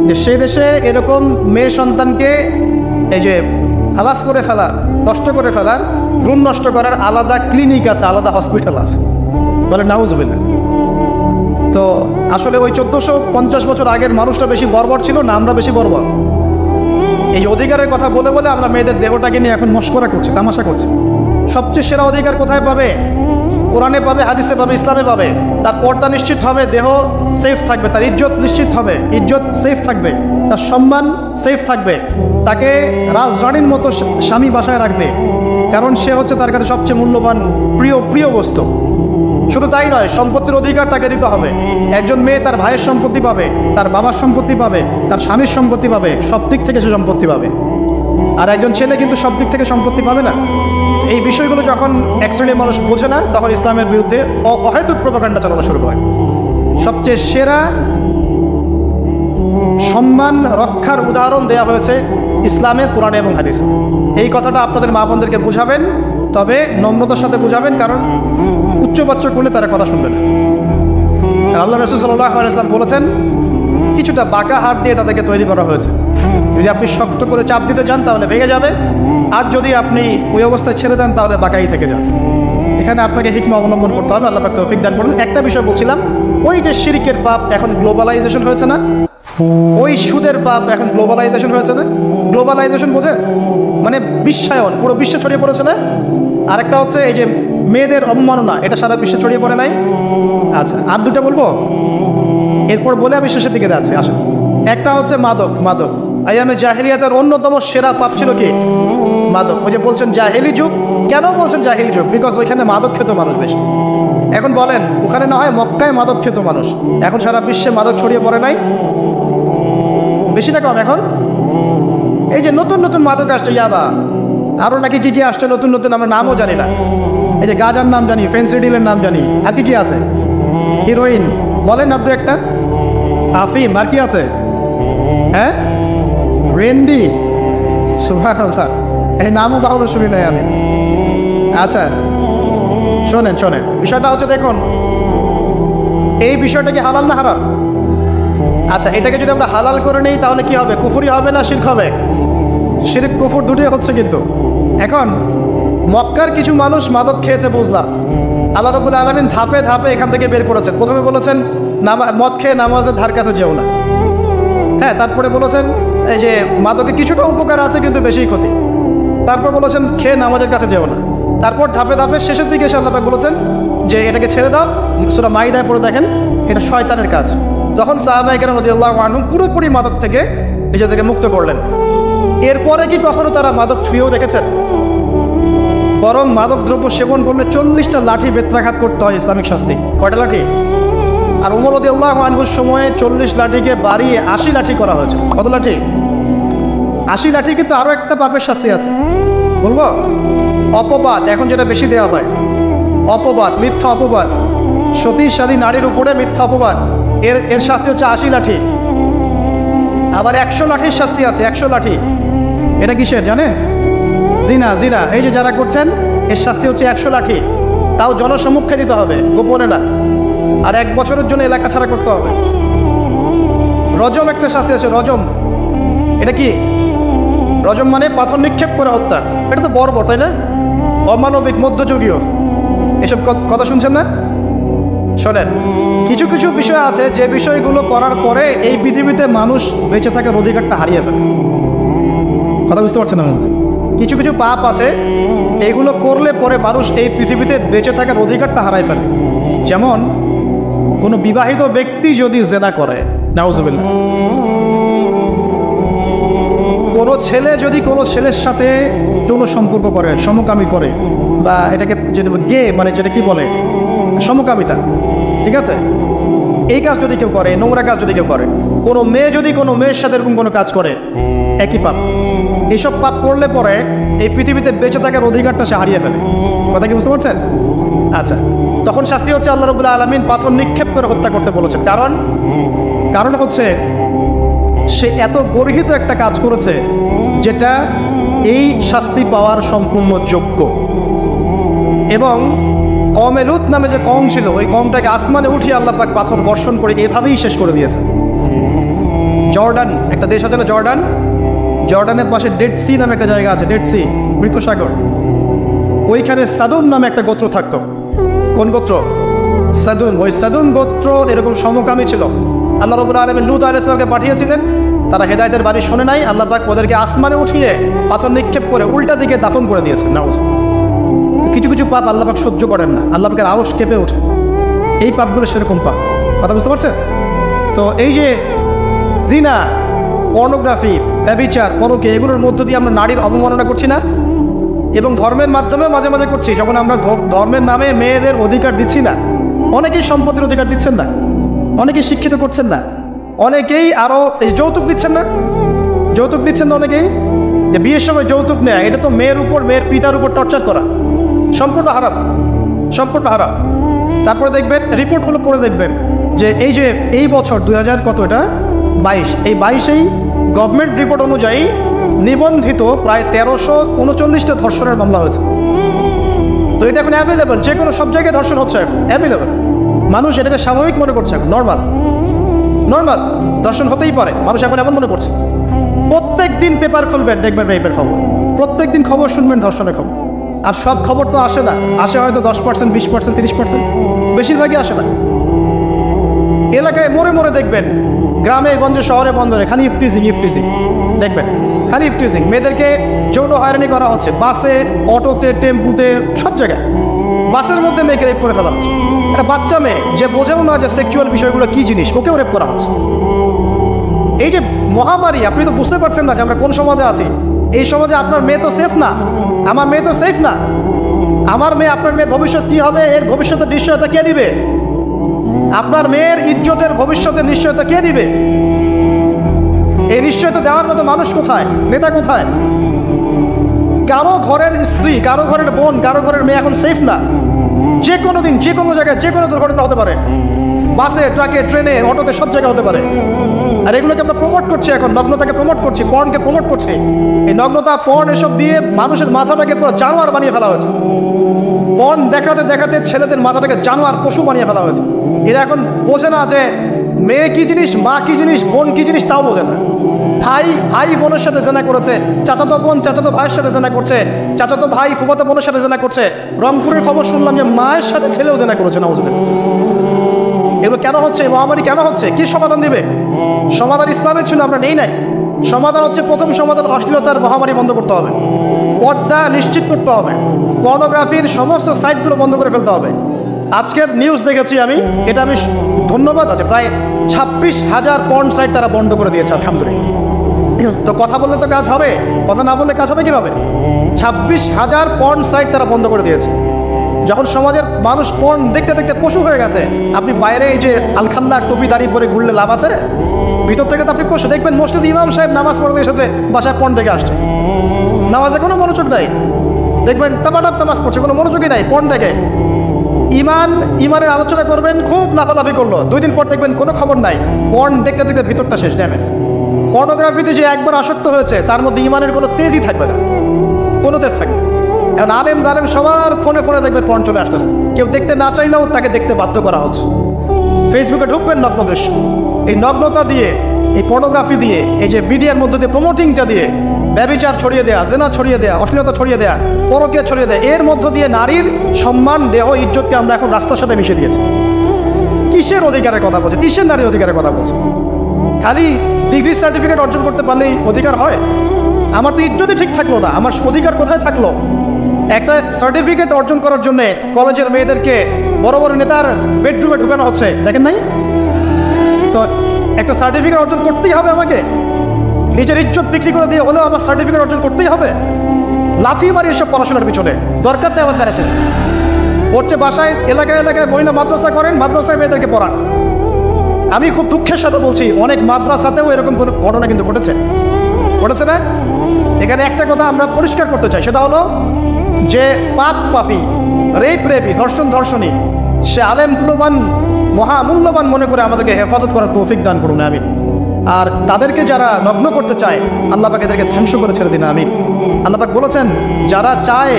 যে সেই দেশে এরকম মেয়ে সন্তানকে এই যে হালাস করে ফেলার, নষ্ট করে ফেলার, ভ্রূণ নষ্ট করার আলাদা ক্লিনিক আছে, আলাদা হসপিটাল আছে। বলে নাউজুবিল্লাহ। তো আসলে ওই 1450 বছর আগের মানুষটা বেশি বর্বর ছিল না আমরা বেশি বর্বর? এই অধিকারের কথা বলে বলে আমরা মেয়েদের দেহটাকে নিয়ে এখন মস্করা করছি, তামাশা করছি। সবচেয়ে সেরা অধিকার কোথায় পাবে? কোরআনে পাবে, হাদিসে পাবে, ইসলামে পাবে। তার পর্দা নিশ্চিত হবে, দেহ সেফ থাকবে, তার ইজ্জত নিশ্চিত হবে, ইজ্জত সেফ থাকবে, তার সম্মান সেফ থাকবে, তাকে রাজরানীর মতো স্বামী বাসায় রাখবে, কারণ সে হচ্ছে তার কাছে সবচেয়ে মূল্যবান প্রিয় বস্তু। শুধু তাই নয়, সম্পত্তির অধিকার তাকে দিতে হবে। একজন মেয়ে তার ভাইয়ের সম্পত্তি পাবে, তার বাবার সম্পত্তি পাবে, তার স্বামীর সম্পত্তি পাবে, সব দিক থেকে সে সম্পত্তি পাবে। আর একজন ছেলে কিন্তু সব দিক থেকে সম্পত্তি পাবে না। এই বিষয়গুলো যখন এক শ্রেণীর মানুষ বোঝে না, তখন ইসলামের বিরুদ্ধে অহেতুক প্রোপাগান্ডা চালানো শুরু করে। সবচেয়ে সেরা সম্মান রক্ষার উদাহরণ দেওয়া হয়েছে ইসলামে, কোরআনে এবং হাদিসে। এই কথাটা আপনাদের মা বোনদেরকে বুঝাবেন, তবে নম্রতার সাথে বুঝাবেন, কারণ উচ্চবাচ্য করলে তারা কথা শুনবে না। আল্লাহ রাসূল সাল্লাল্লাহু আলাইহি ওয়াসাল্লাম বলেছেন, কিছুটা বাঁকা হাত দিয়ে তাদেরকে তৈরি করা হয়েছে। যদি আপনি শক্ত করে চাপ দিতে চান তাহলে ভেঙে যাবে, আর যদি আপনি ওই অবস্থায় ছেড়ে দেন তাহলে বাঁকাই থেকে যাবে। এখানে আপনাকে হিকমা অবলম্বন করতে হবে। আল্লাহ পাক তৌফিক দান করুন। একটা বিষয় বলছিলাম, ওই যে শিরকের পাপ এখন গ্লোবালাইজেশন হয়েছে না, ওই সুদের পাপ এখন গ্লোবালাইজেশন হয়েছে না। গ্লোবালাইজেশন বোঝে মানে বিশ্বায়ন, পুরো বিশ্বে ছড়িয়ে পড়েছে না। আরেকটা হচ্ছে এই যে মেয়েদের অবমাননা, এটা সারা বিশ্বে ছড়িয়ে পড়ে নাই? আচ্ছা, আর দুটো বলবো, এরপর বলে আমি শেষের দিকে যাচ্ছি। আসেন, একটা হচ্ছে মাদক। আইয়ামে জাহিলিয়াতের অন্যতম সেরা পাপ ছিল কি? মাদক। ওই যে বলছেন জাহিলি যুগ, কেন বলছেন জাহিলি যুগ? বিকজ ওইখানে মাদক খেত মানুষ বেশি। এখন বলেন, ওখানে না হয় মক্কায় মাদক খেত মানুষ, এখন সারা বিশ্বে মাদক ছড়িয়ে পড়ে নাই? বেশি না কম? এখন এই যে নতুন নতুন মাদক আসছে, ইয়াবা, আরও নাকি কি আসছে নতুন নতুন, আমরা নামও জানি না। এই যে গাঁজার নাম জানি, ফেন্সিডিলের নাম জানি, আর কি আছে? হিরোইন বলেন না দু একটা, আফিম, আর কি আছে? হ্যাঁ, রেন্ডি, সুবহানাল্লাহ, এই নামও কখনো শুনি নাই আমি। আচ্ছা শোনেন, বিষয়টা হচ্ছে, দেখুন এই বিষয়টা কি হালাল না হারাম? আচ্ছা, এটাকে যদি আমরা হালাল করে নিই তাহলে কি হবে? কুফরি হবে না শিরক হবে? শিরক কুফর দুটোই হচ্ছে। কিন্তু এখন মক্কার কিছু মানুষ মাদক খেয়েছে বুঝলাম, আল্লাহ রাব্বুল আলামিন ধাপে ধাপে এখান থেকে বের করেছেন। প্রথমে বলেছেন মদ খেয়ে নামাজের ধার কাছে যেও না। হ্যাঁ, তারপরে বলেছেন এই যে মাদকে কিছুটা উপকার আছে কিন্তু বেশি ক্ষতি। তারপর বলেছেন খেয়ে নামাজের কাছে যেও না। তারপর ধাপে ধাপে শেষের দিকে এসে আল্লাহ পাক বলেছেন যে এটাকে ছেড়ে দাও। সূরা মাইদায় পড়ে দেখেন, এটা শয়তানের কাজ। তখন সাহাবায়ে কেরাম রাদিয়াল্লাহু আনহুম পুরোপুরি মাদক থেকে নিজেদেরকে মুক্ত করলেন। এরপরে কি কখনো তারা মাদক ছুঁয়েও দেখেছেন? বরং মাদকদ্রব্য সেবন করলে 40টা লাঠি বেত্রাঘাত করতে হয় ইসলামিক শাস্তি। কয়টা লাঠি? আর উমর রাদিয়াল্লাহু আনহুর সময়ে 40 লাঠিকে বাড়িয়ে 80 লাঠি করা হয়েছে। কত লাঠি? 80 লাঠি। কিন্তু আরও একটা পাপের শাস্তি আছে, বলবো? অপবাদ, এখন যেটা বেশি দেওয়া হয়, অপবাদ, মিথ্যা অপবাদ, সতীসাধী নারীর উপরে মিথ্যা অপবাদ, এর শাস্তি হচ্ছে 80 লাঠি। আবার 100 লাঠির শাস্তি আছে, 100 লাঠি। এটা কিসের জানেন? জিনা। জিনা, এই যে যারা করছেন, এর শাস্তি হচ্ছে 100 লাঠি। তাও জনসম্মুখে দিতে হবে, গোপনে না। আর 1 বছরের জন্য এলাকা ছাড়া করতে হবে। রজম একটা শাস্তি আছে, রজম। এটা কি? রজম মানে পাথর নিক্ষেপ করে হত্যা। এটা তো বর্বর, তাই না? অমানবিক, মধ্যযুগীয়। এসব কথা শুনছেন না? শোনেন, কিছু কিছু বিষয় আছে যে বিষয়গুলো করার পরে এই পৃথিবীতে মানুষ বেঁচে থাকার অধিকারটা হারিয়ে ফেলে। কথা বুঝতে পারছেন না? কিছু কিছু পাপ আছে, এগুলো করলে পরে মানুষ এই পৃথিবীতে বেঁচে থাকার অধিকারটা হারায় ফেলে। যেমন কোনো বিবাহিত ব্যক্তি যদি জেনা করে, নাউজুবিল্লাহ, কোনো ছেলে যদি কোনো ছেলের সাথে যৌন সম্পর্ক করে, সমকামী করে, বা এটাকে যেটা গে মানে যেটা কি বলে, সমকামিতা, ঠিক আছে, এই কাজ যদি কেউ করে, নোংরা কাজ যদি কেউ করে, কোনো মেয়ে যদি কোনো মেয়ের সাথে এরকম কোনো কাজ করে, একই পাপ। এইসব পাপ করলে পরে এই পৃথিবীতে বেঁচে থাকার অধিকারটা সে হারিয়ে ফেলে। কথা কি বুঝতে পারছেন? আচ্ছা, তখন শাস্তি হচ্ছে আল্লাহ রাব্বুল আলামিন পাথর নিক্ষেপ করে হত্যা করতে বলেছেন। কারণ হচ্ছে সে এত গর্হিত একটা কাজ করেছে যেটা এই শাস্তি পাওয়ার সম্পূর্ণ যোগ্য। এবং কওমে লূত নামে যে কওম ছিল, ওই কওমটাকে আসমানে উঠিয়ে আল্লাহ পাক পাথর বর্ষণ করে এভাবেই শেষ করে দিয়েছে। জর্ডান একটা দেশ আছে না, জর্ডান, জর্ডানের পাশে ডেড সি নামে একটা জায়গা আছে, ডেড সি, মৃতসাগর। ওইখানে সাদুন নামে একটা গোত্র থাকতো। কোন গোত্র? সাদুন। ওই সাদুন গোত্র এরকম সমকামী ছিল। আল্লাহ রাব্বুল আলামিন লূত আলাইহিস সালামকে পাঠিয়েছিলেন, তারা হেদায়েতের বাণী শোনে নাই। আল্লাহ পাক ওদেরকে আসমানে উঠিয়ে পাথর নিক্ষেপ করে উল্টা দিকে দাফন করে দিয়েছেন। কিছু কিছু পাপ আল্লাহ পাক সহ্য করেন না, আল্লাহ পাকের আরশ কেঁপে ওঠে। এই পাপগুলো সেরকম পাপ। কথা বুঝতে পারছেন? তো এই যে জিনা, পর্নোগ্রাফি, ব্যভিচার, পরকে, এগুলোর মধ্য দিয়ে আমরা নারীর অবমাননা করছি না? এবং ধর্মের মাধ্যমে মাঝে মাঝে করছি, যখন আমরা ধর্মের নামে মেয়েদের অধিকার দিচ্ছি না। অনেকেই সম্পত্তির অধিকার দিচ্ছেন না, অনেকেই শিক্ষিত করছেন না, অনেকেই আরও যৌতুক দিচ্ছেন না। যৌতুক দিচ্ছেন না অনেকেই, যে বিয়ের সময় যৌতুক নেয়, এটা তো মেয়ের উপর, মেয়ের পিতার উপর টর্চার করা, সম্পূর্ণ হারাম, সম্পূর্ণ হারাম। তারপরে দেখবেন, রিপোর্টগুলো পড়ে দেখবেন যে এই বছর 2000 কত, এটা 22, এই 22-এই গভর্নমেন্ট রিপোর্ট অনুযায়ী নিবন্ধিত প্রায় 1339টা ধর্ষণের মামলা হয়েছে। তো এটা এখন অ্যাভেলেবল, যে কোনো সব জায়গায় ধর্ষণ হচ্ছে, অ্যাভেলেবল। মানুষ এটাকে স্বাভাবিক মনে করছে, নর্মাল নর্মাল ধর্ষণ হতেই পারে, মানুষ এখন এমন মনে করছে। প্রত্যেক দিন পেপার খুলবেন, দেখবেন রেপের খবর, প্রত্যেক দিন খবর শুনবেন ধর্ষণের খবর। আর সব খবর তো আসে না, আসে হয়তো 10%, 20%, 30%, বেশিরভাগই আসে না। এলাকায় মোড়ে মোড়ে দেখবেন, গ্রামে গঞ্জে শহরে বন্দরে খালি ইফটিজিং, ইফটিজিং দেখবেন, খালি ইফটিজিং। মেয়েদেরকে যৌন হয়রানি করা হচ্ছে, বাসে, অটোতে, টেম্পুতে, সব জায়গায়। বাসের মধ্যে মেয়েকে রেপ করে ফেলা হচ্ছে। একটা বাচ্চা মেয়ে যে বোঝেও না যে সেক্সুয়াল বিষয়গুলো কি জিনিস, ওকেও রেপ করা হচ্ছে। এই যে মহামারী, আপনি তো বুঝতে পারছেন না যে আমরা কোন সমাজে আছি। এই সমাজে আপনার মেয়ে তো সেফ না, আমার মেয়ে তো সেফ না। আমার মেয়ে, আপনার মেয়ের ভবিষ্যৎ কি হবে, এর ভবিষ্যতের নিশ্চয়তা কে দিবে? আপনার মেয়ের ইজ্জতের ভবিষ্যতের নিশ্চয়তা কে দিবে? এই নিশ্চয়তা দেওয়ার মতো মানুষ কোথায়, নেতা কোথায়? কারো ঘরের স্ত্রী, কারো ঘরের বোন, কারো ঘরের মেয়ে এখন সেফ না। যে কোনো দিন, যে কোনো জায়গায়, যে কোনো দুর্ঘটনা হতে পারে। বাসে, ট্রাকে, ট্রেনে, অটোতে, সব জায়গায় হতে পারে। আর এগুলোকে আমরা প্রমোট করছি, এখন নগ্নতাকে প্রমোট করছি, পর্নকে প্রমোট করছি। এই নগ্নতা, পর্ন, এসব দিয়ে মানুষের মাথাটাকে পুরো জানোয়ার বানিয়ে ফেলা হয়েছে। পর্ন দেখাতে দেখাতে ছেলেদের মাথাটাকে জানোয়ার, পশু বানিয়ে ফেলা হয়েছে। এরা এখন বোঝে না যে মেয়ে কি জিনিস, মা কি জিনিস, বোন কি জিনিস, তাও বোঝে না। ভাই বোনের সাথে জেনা করেছে, চাচাতো বোন চাচাতো ভাইয়ের সাথে জেনা করছে, চাচাতো ভাই ফুফাতো বোনের সাথে জেনা করছে। রংপুরের খবর শুনলাম যে মায়ের সাথে ছেলেও জেনা করেছে, নাউজুবিল্লাহ। এগুলো কেন হচ্ছে? এই মহামারী কেন হচ্ছে? কি সমাধান দিবে? সমাধান ইসলামের ছিল, আমরা নেই নাই। সমাধান হচ্ছে, প্রথম সমাধান অশ্লীলতার মহামারী বন্ধ করতে হবে, পর্দা নিশ্চিত করতে হবে, পর্নোগ্রাফির সমস্ত সাইটগুলো বন্ধ করে ফেলতে হবে। আজকের নিউজ দেখেছি আমি, এটা আমি ধন্যবাদ আছে, প্রায় 26,000 পর্ন সাইট তারা বন্ধ করে দিয়েছে, আলহামদুলিল্লাহ। তো কথা বললে তো কাজ হবে, কথা না বললে কাজ হবে কিভাবে? 26,000 পর্ন সাইট তারা বন্ধ করে দিয়েছে। যখন সমাজের মানুষ পর্ন দেখতে দেখতে পশু হয়ে গেছে, আপনি বাইরে এই যে আলখাল্লা টুপি দাঁড়িয়ে পরে ঘুরলে লাভ আছে? ভিতর থেকে তো আপনি পশু। দেখবেন মসজিদ ইমাম সাহেব নামাজ পড়তে এসেছে, বাসায় পর্ন দেখে আসছে, নামাজে কোনো মনোযোগ নাই। দেখবেন তামাটাপ নামাজ পড়ছে, কোনো মনোযোগই নাই, পর্ন দেখে। ইমানের আলোচনা করবেন, খুব লাফালাফি করলো, 2 দিন পর দেখবেন কোনো খবর নাই, পর্ন দেখতে দেখতে ভিতরটা শেষ, ড্যামেজ। পর্নোগ্রাফিতে যে একবার আসক্ত হয়েছে তার মধ্যে ইমানের কোনো তেজই থাকবে না, কোনো তেজ থাকবে। এখন আলেম জালেম সবার ফোনে ফোনে দেখবেন পর্ন চলে আসতেছে, কেউ দেখতে না চাইলেও তাকে দেখতে বাধ্য করা হচ্ছে। ফেসবুকে ঢুকবেন, নগ্ন দৃশ্য, এই নগ্নতা দিয়ে, এই পর্নোগ্রাফি দিয়ে, এই যে মিডিয়ার মধ্যে দিয়ে প্রমোটিংটা দিয়ে ব্যভিচার ছড়িয়ে দেয়া, জেনা ছড়িয়ে দেয়া, অশ্লীলতা ছড়িয়ে দেয়া, পরকীয়া ছড়িয়ে দেয়া, এর মধ্য দিয়ে নারীর সম্মান, দেহ, ইজ্জতকে আমরা এখন রাস্তার সাথে মিশে দিয়েছি। কিসের অধিকারের কথা বলছে? কিসের নারীর অধিকারের কথা বলছে? খালি ডিগ্রি সার্টিফিকেট অর্জন করতে পারলেই অধিকার হয়? আমার তো ইজ্জতই ঠিক থাকলো না, আমার অধিকার কোথায় থাকলো? একটা সার্টিফিকেট অর্জন করার জন্য কলেজের মেয়েদেরকে বড় বড় নেতার বেডরুমে ঢুকানো হচ্ছে, দেখেন নাই? তো একটা সার্টিফিকেট অর্জন করতেই হবে আমাকে, নিজের ইজ্জত বিক্রি করে দিয়ে হলেও আমার সার্টিফিকেট অর্জন করতেই হবে। লাথি মারি এসব পড়াশোনার পিছনে, দরকার নেই আমার প্যারেছে। পড়ছে বাসায়, এলাকায় এলাকায় মহিলা মাদ্রাসা করেন, মাদ্রাসায় মেয়েদেরকে পড়ান। আমি খুব দুঃখের সাথে বলছি, অনেক মাদ্রাসাতেও এরকম কোনো ঘটনা কিন্তু ঘটেছে না? এখানে একটা কথা আমরা পরিষ্কার করতে চাই, সেটা হলো যে পাপী, রেপী, ধর্ষণী, সে আলেম মূল্যবান, মহামূল্যবান মনে করে আমাদেরকে হেফাজত করার তৌফিক দান করুন, আমিন। আর তাদেরকে যারা নগ্ন করতে চায়, আল্লাহ পাক এদেরকে ধ্বংস করে ছেড়ে দিন, আমিন। আল্লাহ পাক বলেছেন, যারা চায়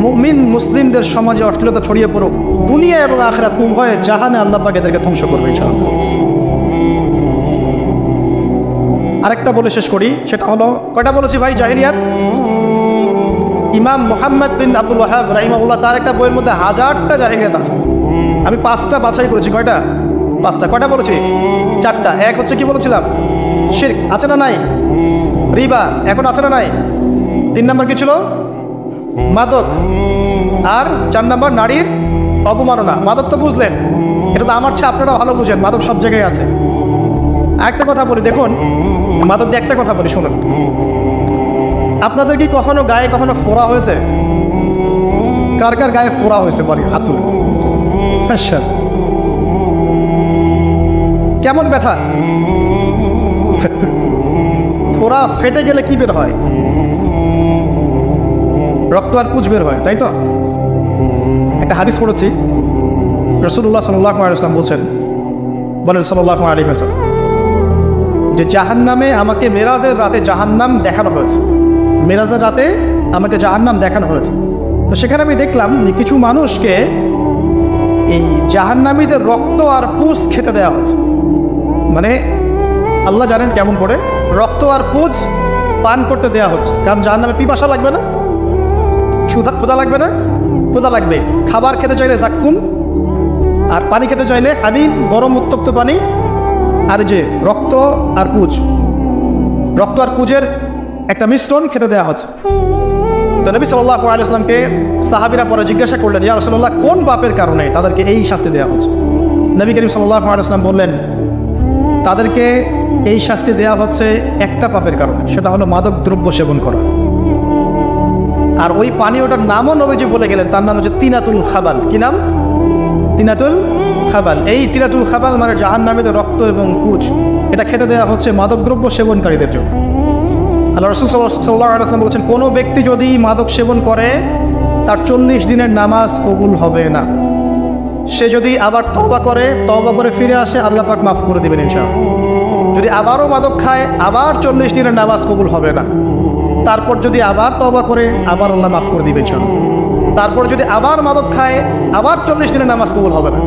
মুমিন মুসলিমদের সমাজে অশ্লীলতা ছড়িয়ে পড়ুক, দুনিয়া এবং আখিরাত উভয়ে জাহানে আল্লাহ পাক এদেরকে ধ্বংস করবে ইনশাআল্লাহ। আরেকটা বলে শেষ করি, সেটা হলো, কয়টা বলেছি ভাই? জাহিলিয়াত। ইমাম মুহাম্মদ বিন আব্দুল ওয়াহাব রাহিমাহুল্লাহ, তার একটা বইয়ের মধ্যে 1000টা জাহিলিয়াত আছে। আমি 5টা বাছাই করেছি। কয়টা? 5টা। কয়টা বলেছি? 4টা। এক হচ্ছে কি বলেছিলাম? শিরক। আছে না নাই? রিবা এখন আছে না নাই? 3 নম্বর কি ছিল? মাদক। আর 4 নম্বর নারীর অবমাননা। মাদক তো বুঝলেন, এটা তো আমার চেয়ে আপনারা ভালো বুঝেন, মাদক সব জায়গায় আছে। একটা কথা বলি, দেখুন মাদক দিয়ে একটা কথা বলি, শুনুন। আপনাদের কি কখনো গায়ে কখনো ফোড়া হয়েছে? কার কার গায়ে ফোড়া হয়েছে বলি, হাত তুলে। আচ্ছা, কেমন ব্যথা? ফোড়া ফেটে গেলে কি বের হয়? রক্ত আর পুঁজ বের হয়, তাই তো? একটা হাদিস পড়েছি, রাসূলুল্লাহ সাল্লাল্লাহু আলাইহি ওয়াসাল্লাম বলেন সাল্লাল্লাহু আলাইহি ওয়াসাল্লাম, যে জাহান্নামে আমাকে মেরাজের রাতে জাহান্নাম দেখানো হয়েছে। মেরাজের রাতে আমাকে জাহান্নাম দেখানো হয়েছে। তো সেখানে আমি দেখলাম যে কিছু মানুষকে এই জাহান্নামীদের রক্ত আর পুঁজ খেতে দেওয়া হয়েছে। মানে আল্লাহ জানেন কেমন করে, রক্ত আর পুঁজ পান করতে দেওয়া হচ্ছে। কারণ জাহান্নামে পিপাসা লাগবে না, ক্ষুধা লাগবে না? ক্ষুধা লাগবে। খাবার খেতে চাইলে জাক্কুম, আর পানি খেতে চাইলে হামিম, গরম উত্তপ্ত পানি। আর যে রক্ত আর পুঁজের একটা মিশ্রণ খেতে দেওয়া হচ্ছে। তো নবী সাল্লাল্লাহু আলাইহি ওয়াসাল্লামকে সাহাবীরা পরে জিজ্ঞাসা করলেন, ইয়া রাসূলুল্লাহ, কোন পাপের কারণে তাদেরকে এই শাস্তি দেওয়া হচ্ছে? নবী করিম সাল্লাল্লাহু আলাইহি ওয়াসাল্লাম বললেন, তাদেরকে এই শাস্তি দেওয়া হচ্ছে একটা পাপের কারণে, সেটা হলো মাদক দ্রব্য সেবন করা। আর ওই পানীয়টার নামও নবীজি বলে গেলেন, তার নাম হচ্ছে তিনাতুল খাবাল। কি নাম? তিনাতুল খাবাল। এই তিনাতুল খাবাল মানে জাহান্নামীদের রক্ত এবং পুঁজ, এটা খেতে দেওয়া হচ্ছে মাদকদ্রব্য সেবনকারীদের জন্য। আল্লাহ রাসূল সাল্লাল্লাহু আলাইহি ওয়াসাল্লাম বলেছেন, কোনো ব্যক্তি যদি মাদক সেবন করে তার 40 দিনের নামাজ কবুল হবে না। সে যদি আবার তওবা করে ফিরে আসে, আল্লাহ পাক মাফ করে দেবেন ইনশাআল্লাহ। যদি আবারও মাদক খায়, আবার 40 দিনের নামাজ কবুল হবে না। তারপর যদি আবার তওবা করে, আবার আল্লাহ মাফ করে দিবেন ইনশাআল্লাহ। তারপর যদি আবার মাদক খায়, আবার 40 দিনের নামাজ কবুল হবে না।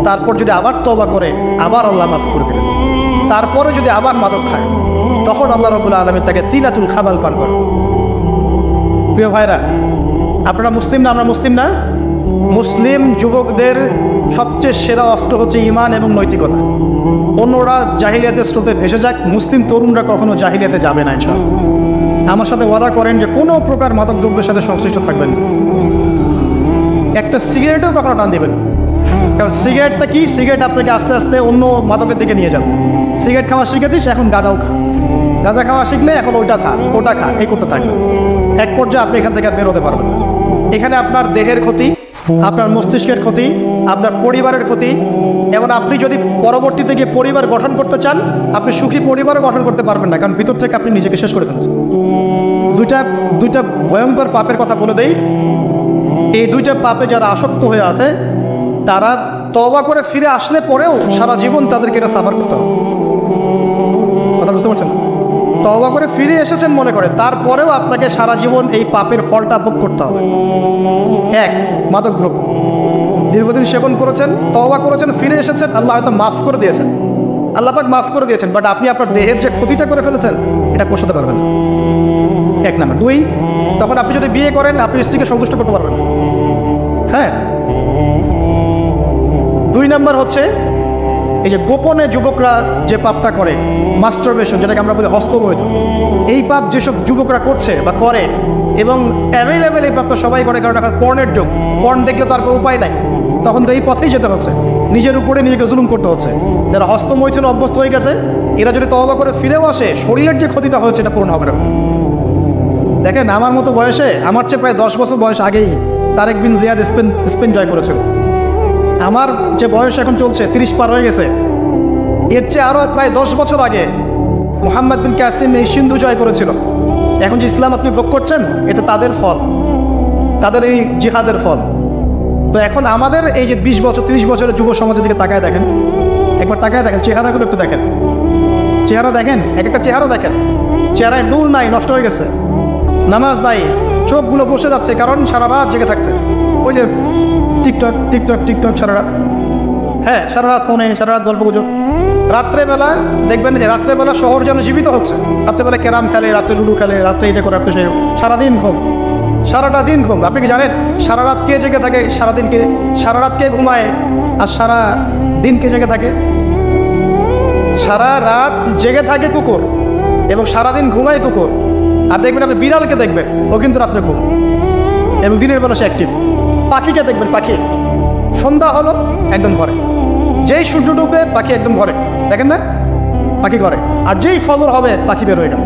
তারপর যদি আবার তওবা করে, আবার আল্লাহ মাফ করে দিবেন। তারপরে যদি আবার মাদক খায়, তখন আল্লাহ রাব্বুল আলামিন তাকে তিনাতুল খাবাল পান করেন। প্রিয় ভাইরা, আপনারা মুসলিম না? আমরা মুসলিম না? মুসলিম যুবকদের সবচেয়ে সেরা অস্ত্র হচ্ছে ঈমান এবং নৈতিকতা। অন্যরা জাহিলিয়াতের স্রোতে ভেসে যাক, মুসলিম তরুণরা কখনো জাহিলিয়াতে যাবে না ইনশাআল্লাহ। আমার সাথে ওয়াদা করেন যে কোনো প্রকার মাদক দ্রব্যের সাথে সংশ্লিষ্ট থাকবেন না। একটা সিগারেটও কখনো টান দিবেন। কারণ সিগারেটটা কি? সিগারেট আপনাকে আস্তে আস্তে অন্য মাদকের দিকে নিয়ে যাবে। সিগারেট খাওয়া শিখেছিস, এখন গাঁজাও খা। গাঁজা খাওয়া শিখলে এখন ওইটা খা, ওটা খা, এই করতে থাকবে। এক পর্যায়ে আপনি এখান থেকে আর বেরোতে পারবেন না। এখানে আপনার দেহের ক্ষতি, আপনার মস্তিষ্কের ক্ষতি, আপনার পরিবারের ক্ষতি, এবং আপনি যদি পরবর্তীতে গিয়ে পরিবার গঠন করতে চান, আপনি সুখী পরিবারও গঠন করতে পারবেন না, কারণ ভিতর থেকে আপনি নিজেকে শেষ করে ফেলছেন। দুইটা ভয়ঙ্কর পাপের কথা বলে দেই। এই দুইটা পাপে যারা আসক্ত হয়ে আছে, তারা তওবা করে ফিরে আসলে পরেও সারা জীবন তাদেরকে এটা সাফার করতে হবে। কথা বুঝতে পারছেন? তওবা করে ফিরে এসেছেন মনে করে, তারপরেও আপনাকে সারা জীবন এই পাপের ফলটা ভোগ করতে হবে। এক, মাদকদ্রব্য দীর্ঘদিন সেবন করেছেন, তওবা করেছেন, ফিরে এসেছেন, আল্লাহ হয়তো মাফ করে দিয়েছেন, আল্লাহ পাক মাফ করে দিয়েছেন, বাট আপনি আপনার দেহের যে ক্ষতিটা করে ফেলেছেন এটা পোষাতে পারবেন না। এক নাম্বার। দুই, তখন আপনি যদি বিয়ে করেন, আপনি স্ত্রীকে সন্তুষ্ট করতে পারবেন না। হ্যাঁ। দুই নাম্বার হচ্ছে এই যে গোপনে যুবকরা যে পাপটা করে, মাস্টারবেশন, যেটাকে আমরা বলি হস্তমৈথুন, এই পাপ যেসব যুবকরা করছে বা করে, এবং অ্যাভেলেবেল এই পাপটা সবাই করে, কারণ এখন পর্নের যুগ, পর্ন দেখলে তার কোনো উপায় নাই, তখন তো এই পথেই যেতে হচ্ছে, নিজের উপরে নিজেকে জুলুম করতে হচ্ছে। যারা হস্তমৈথুনে অভ্যস্ত হয়ে গেছে, এরা যদি তওবা করে ফিরেও আসে, শরীরের যে ক্ষতিটা হয়েছে এটা পূরণ হবে না। দেখেন, আমার মতো বয়সে, আমার চেয়ে প্রায় 10 বছর বয়স আগেই তারেক বিন জিয়াদ স্পেন জয় করেছিল। আমার যে বয়স এখন চলছে 30 পার হয়ে গেছে, এর চেয়ে আরও প্রায় 10 বছর আগে মুহাম্মদ বিন কাসিম এই সিন্ধু জয় করেছিল। এখন যে ইসলাম আপনি ভোগ করছেন, এটা তাদের ফল, তাদের এই জিহাদের ফল। তো এখন আমাদের এই যে 20 বছর 30 বছরের যুব সমাজের দিকে তাকায় দেখেন, একবার তাকায় দেখেন, চেহারাগুলো একটু দেখেন, চেহারা দেখেন, এক একটা চেহারা দেখেন, চেহারায় নূর নাই, নষ্ট হয়ে গেছে, নামাজ নাই, চোখগুলো বসে যাচ্ছে, কারণ সারা রাত জেগে থাকছে। ওই যে টিকটক টিকটক টিকটক সারা রাত, হ্যাঁ সারা রাত ফোনে, সারা রাত গল্প গুজব। রাত্রেবেলা দেখবেন যে রাত্রেবেলা শহর যেন জীবিত হচ্ছে, রাত্রেবেলা ক্যারাম খেলে, রাত্রে লুডু খেলে, রাত্রে এটা করে, রাত্রে সেই, সারাদিন ঘুম, সারাটা দিন ঘুম। আপনি কি জানেন সারা রাত কে জেগে থাকে, সারাদিনকে, সারা রাত কে ঘুমায়, আর সারা দিন কে জেগে থাকে? সারা রাত জেগে থাকে কুকুর, এবং সারাদিন ঘুমায় কুকুর। আর দেখবেন আপনি বিড়ালকে দেখবেন, ও কিন্তু রাত্রে ঘুম, এবং দিনের বেলা সে অ্যাক্টিভ। পাখিকে দেখবেন, পাখি সন্ধ্যা হলো একদম ঘরে, যেই সূর্য ডুবে পাখি একদম ঘরে, দেখেন না, পাখি ঘরে। আর যেই ফজর হবে পাখি বের হয়ে গেল।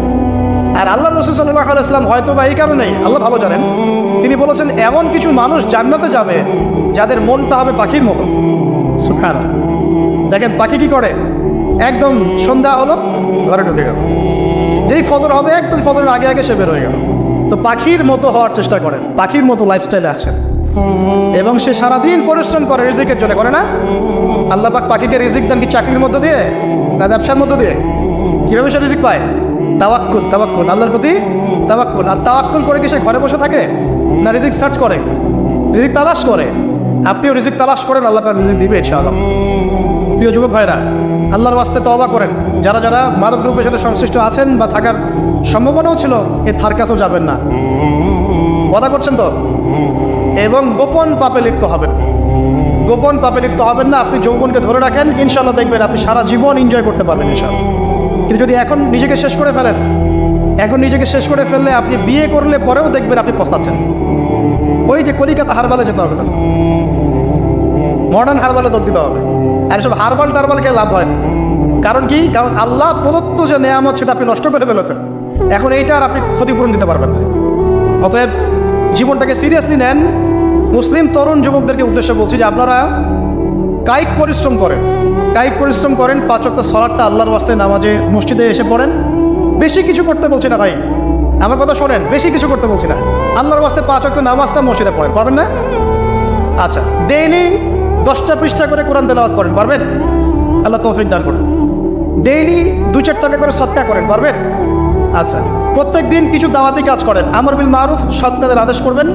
আর আল্লাহ রাসূল সাল্লাল্লাহু আলাইহি ওয়াসাল্লাম হয়তো বা এই কারণেই, আল্লাহ ভালো জানেন, তিনি বলেছেন এমন কিছু মানুষ জান্নাতে যাবে যাদের মনটা হবে পাখির মতো। সুবহানাল্লাহ। দেখেন পাখি কি করে, একদম সন্ধ্যা হলো ঘরে ঢুকে গেল, যেই ফজর হবে একদম ফজরের আগে আগে সে বের হয়ে গেল। তো পাখির মতো হওয়ার চেষ্টা করেন, পাখির মতো লাইফস্টাইলে আসেন, এবং সে সারাদিন পরিশ্রম করে রিজিকের জন্য, করে না? আল্লাহ পাক পাখিকে রিজিক দেন কি চাকরির মধ্যে দিয়ে, না ব্যবসার মধ্যে দিয়ে? কিভাবে সে রিজিক পায়? তাওয়াক্কুল, তাওয়াক্কুল, আল্লাহর প্রতি তাওয়াক্কুল। আর তাওয়াক্কুল করে কি সে ঘরে বসে থাকে, না রিজিক সার্চ করে, রিজিক তালাশ করে? আপনিও রিজিক তালাশ করেন, আল্লাহ তাআলা রিজিক দিবে ইনশাআল্লাহ। প্রিয় যুবক ভাইরা, আল্লাহর ওয়াস্তে তওবা করেন। যারা যারা মাদকদ্রব্যের সাথে সংশ্লিষ্ট আছেন বা থাকার সম্ভাবনাও ছিল, এ ধার কাছেও যাবেন না। ওয়াদা করছেন তো? এবং গোপন পাপে লিপ্ত হবেন, গোপন পাপে লিপ্ত হবেন না। আপনি যৌবনকে ধরে রাখেন, ইনশাআল্লাহ দেখবেন আপনি সারা জীবন এনজয় করতে পারবেন ইনশাআল্লাহ। কিন্তু যদি এখন নিজেকে শেষ করে ফেলেন, এখন নিজেকে শেষ করে ফেললে আপনি বিয়ে করলে পরেও দেখবেন আপনি পস্তাচ্ছেন। ওই যে কলিকাতা হারবালে যেতে হবে না, মডার্ন হারবালে দৌড় দিতে হবে। আর এসব হারবাল টারবাল খেয়ে লাভ হয় না। কারণ কি? কারণ আল্লাহ প্রদত্ত যে নেয়ামত সেটা আপনি নষ্ট করে ফেলেছেন, এখন এইটার আপনি ক্ষতিপূরণ দিতে পারবেন না। অতএব জীবনটাকে সিরিয়াসলি নেন। মুসলিম তরুণ যুবকদেরকে উদ্দেশ্য বলছি যে আপনারা কায়িক পরিশ্রম করেন, কায়িক পরিশ্রম করেন। 5 ওয়াক্ত সালাতটা আল্লাহর ওয়াস্তে নামাজে মসজিদে এসে পড়েন। বেশি কিছু করতে বলছি না ভাই, আমার কথা শোনেন, বেশি কিছু করতে বলছি না। আল্লাহর ওয়াস্তে 5 ওয়াক্ত নামাজটা মসজিদে পড়েন, পারবেন না? আচ্ছা, ডেইলি 10টা পৃষ্ঠা করে কোরআন তেলাওয়াত করেন, পারবেন? আল্লাহ তৌফিক দান করুন। ডেইলি 2-4 টাকা করে সদকা করেন, পারবেন? আচ্ছা, প্রত্যেক দিন কিছু দাওয়াতি কাজ করেন, আমর বিল মারুফ, সৎ কাজের আদেশ করবেন,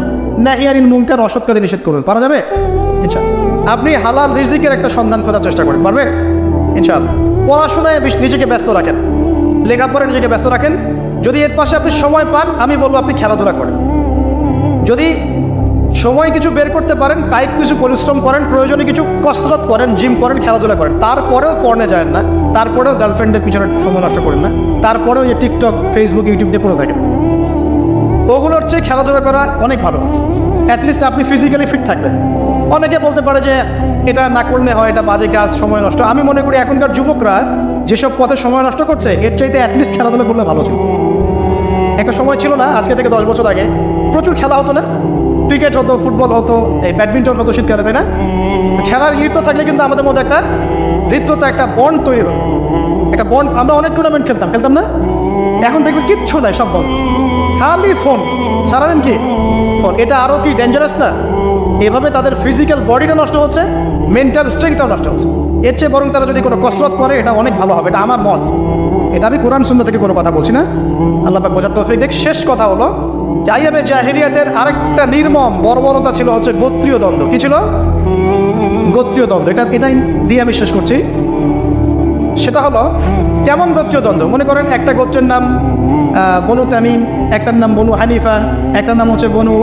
নাহি আনিল মুনকার, অসৎ কাজে নিষেধ করবেন, পারা যাবে ইনশাআল্লাহ। আপনি হালাল রিজিকের একটা সন্ধান খোঁজার চেষ্টা করেন, পারবেন ইনশাআল্লাহ। পড়াশোনায় নিজেকে ব্যস্ত রাখেন, লেখাপড়ায় নিজেকে ব্যস্ত রাখেন। যদি এর পাশে আপনি সময় পান, আমি বলবো আপনি খেলাধুলা করেন। যদি সময় কিছু বের করতে পারেন, কায়িক কিছু পরিশ্রম করেন, প্রয়োজনে কিছু কসরত করেন, জিম করেন, খেলাধুলা করেন। তারপরেও পড়নে যায় না, তারপরেও গার্লফ্রেন্ডের পিছনে সময় নষ্ট করেন না, তারপরেও যে টিকটক, ফেসবুক, ইউটিউব নিয়ে পড়ে থাকেন। ওগুলোর চেয়ে খেলাধুলা করা অনেক ভালো আছে। অ্যাটলিস্ট আপনি ফিজিক্যালি ফিট থাকবেন। অনেকে বলতে পারে যে এটা না করলে হয়, এটা বাজে কাজ, সময় নষ্ট। আমি মনে করি এখনকার যুবকরা যেসব পথে সময় নষ্ট করছে এর চাইতে অ্যাটলিস্ট খেলাধুলা করলে ভালো ছিল। একটা সময় ছিল না, আজকে থেকে 10 বছর আগে প্রচুর খেলা হতো না, ক্রিকেট হতো, ফুটবল হতো, এই ব্যাডমিন্টন হতো শীতকালে, তাই না? খেলার লিপ্ত থাকলে কিন্তু আমাদের মধ্যে একটা হৃদ্যতা, একটা বন্ড তৈরি হতো, একটা বন্ড। আমরা অনেক টুর্নামেন্ট খেলতাম না? এখন দেখবে কিচ্ছু নাই, সব বন্ধ, খালি ফোন, সারাদিন কি ফোন। এটা আরও কি ডেঞ্জারাস না? এভাবে তাদের ফিজিক্যাল বডিটা নষ্ট হচ্ছে, মেন্টাল স্ট্রেংথটাও নষ্ট হচ্ছে। এর চেয়ে বরং তারা যদি কোনো কসরত করে এটা অনেক ভালো হবে, এটা আমার মত। এটা আমি কোরআন সুন্নাহ থেকে কোনো কথা বলছি না, আল্লাহ পাক বোঝার তৌফিক দেখ। শেষ কথা হলো যে আইয়ামে জাহেলিয়াতের আরেকটা নির্মম বর্বরতা ছিল হচ্ছে গোত্রীয় দ্বন্দ্ব। কি ছিল? গোত্রীয় দ্বন্দ্ব। এটাই দিয়ে আমি শেষ করছি। সেটা হলো কেমন গোত্রীয় দ্বন্দ্ব? মনে করেন একটা গোত্রের নাম বনু তামিম, একটার নাম বনু হানিফা, একটার নাম হচ্ছে বনু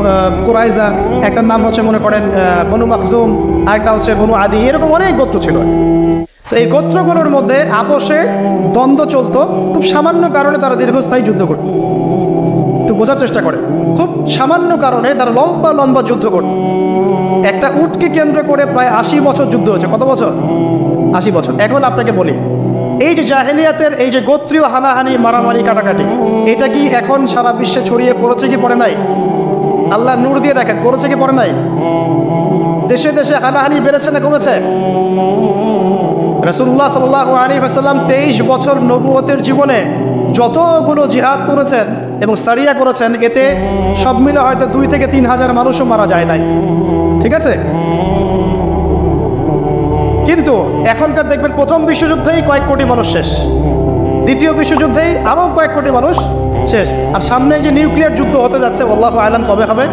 কুরাইজা, একটার নাম হচ্ছে মনে করেন বনু মাখজুম, আরেকটা হচ্ছে বনু আদি, এরকম অনেক গোত্র ছিল। তো এই গোত্রগুলোর মধ্যে আপোষে দ্বন্দ্ব চলতো, খুব সামান্য কারণে তারা দীর্ঘস্থায়ী যুদ্ধ করত। একটু বোঝার চেষ্টা করে, খুব সামান্য কারণে তারা লম্বা লম্বা যুদ্ধ করত। একটা উটকে কেন্দ্র করে প্রায় 80 বছর যুদ্ধ হয়েছে। কত বছর? 80 বছর। এখন আপনাকে বলি, এই যে জাহেলিয়াতের এই যে গোত্রীয় হানাহানি, মারামারি, কাটাকাটি, এটা কি এখন সারা বিশ্বে ছড়িয়ে পড়েছে কি পড়ে নাই? আল্লাহ নূর দিয়ে দেখেন, পড়েছে কি পড়ে নাই? দেশে দেশে হানাহানি বেড়েছে না কমেছে? রাসূলুল্লাহ সাল্লাল্লাহু আলাইহি ওয়াসাল্লাম 23 বছর নবুয়তের জীবনে যতগুলো জিহাদ করেছেন এবং সারিয়া করেছেন, এতে সব মিলে হয়তো 2 থেকে 3 হাজার মানুষও মারা যায় নাই। ঠিক আছে? কিন্তু এখনকার দেখবেন প্রথম বিশ্বযুদ্ধেই কয়েক কোটি মানুষ শেষ, দ্বিতীয় বিশ্বযুদ্ধেই আরও কয়েক কোটি মানুষ শেষ, আর সামনে যে নিউক্লিয়ার যুদ্ধ হতে যাচ্ছে আল্লাহু আ'লাম কবে হবে,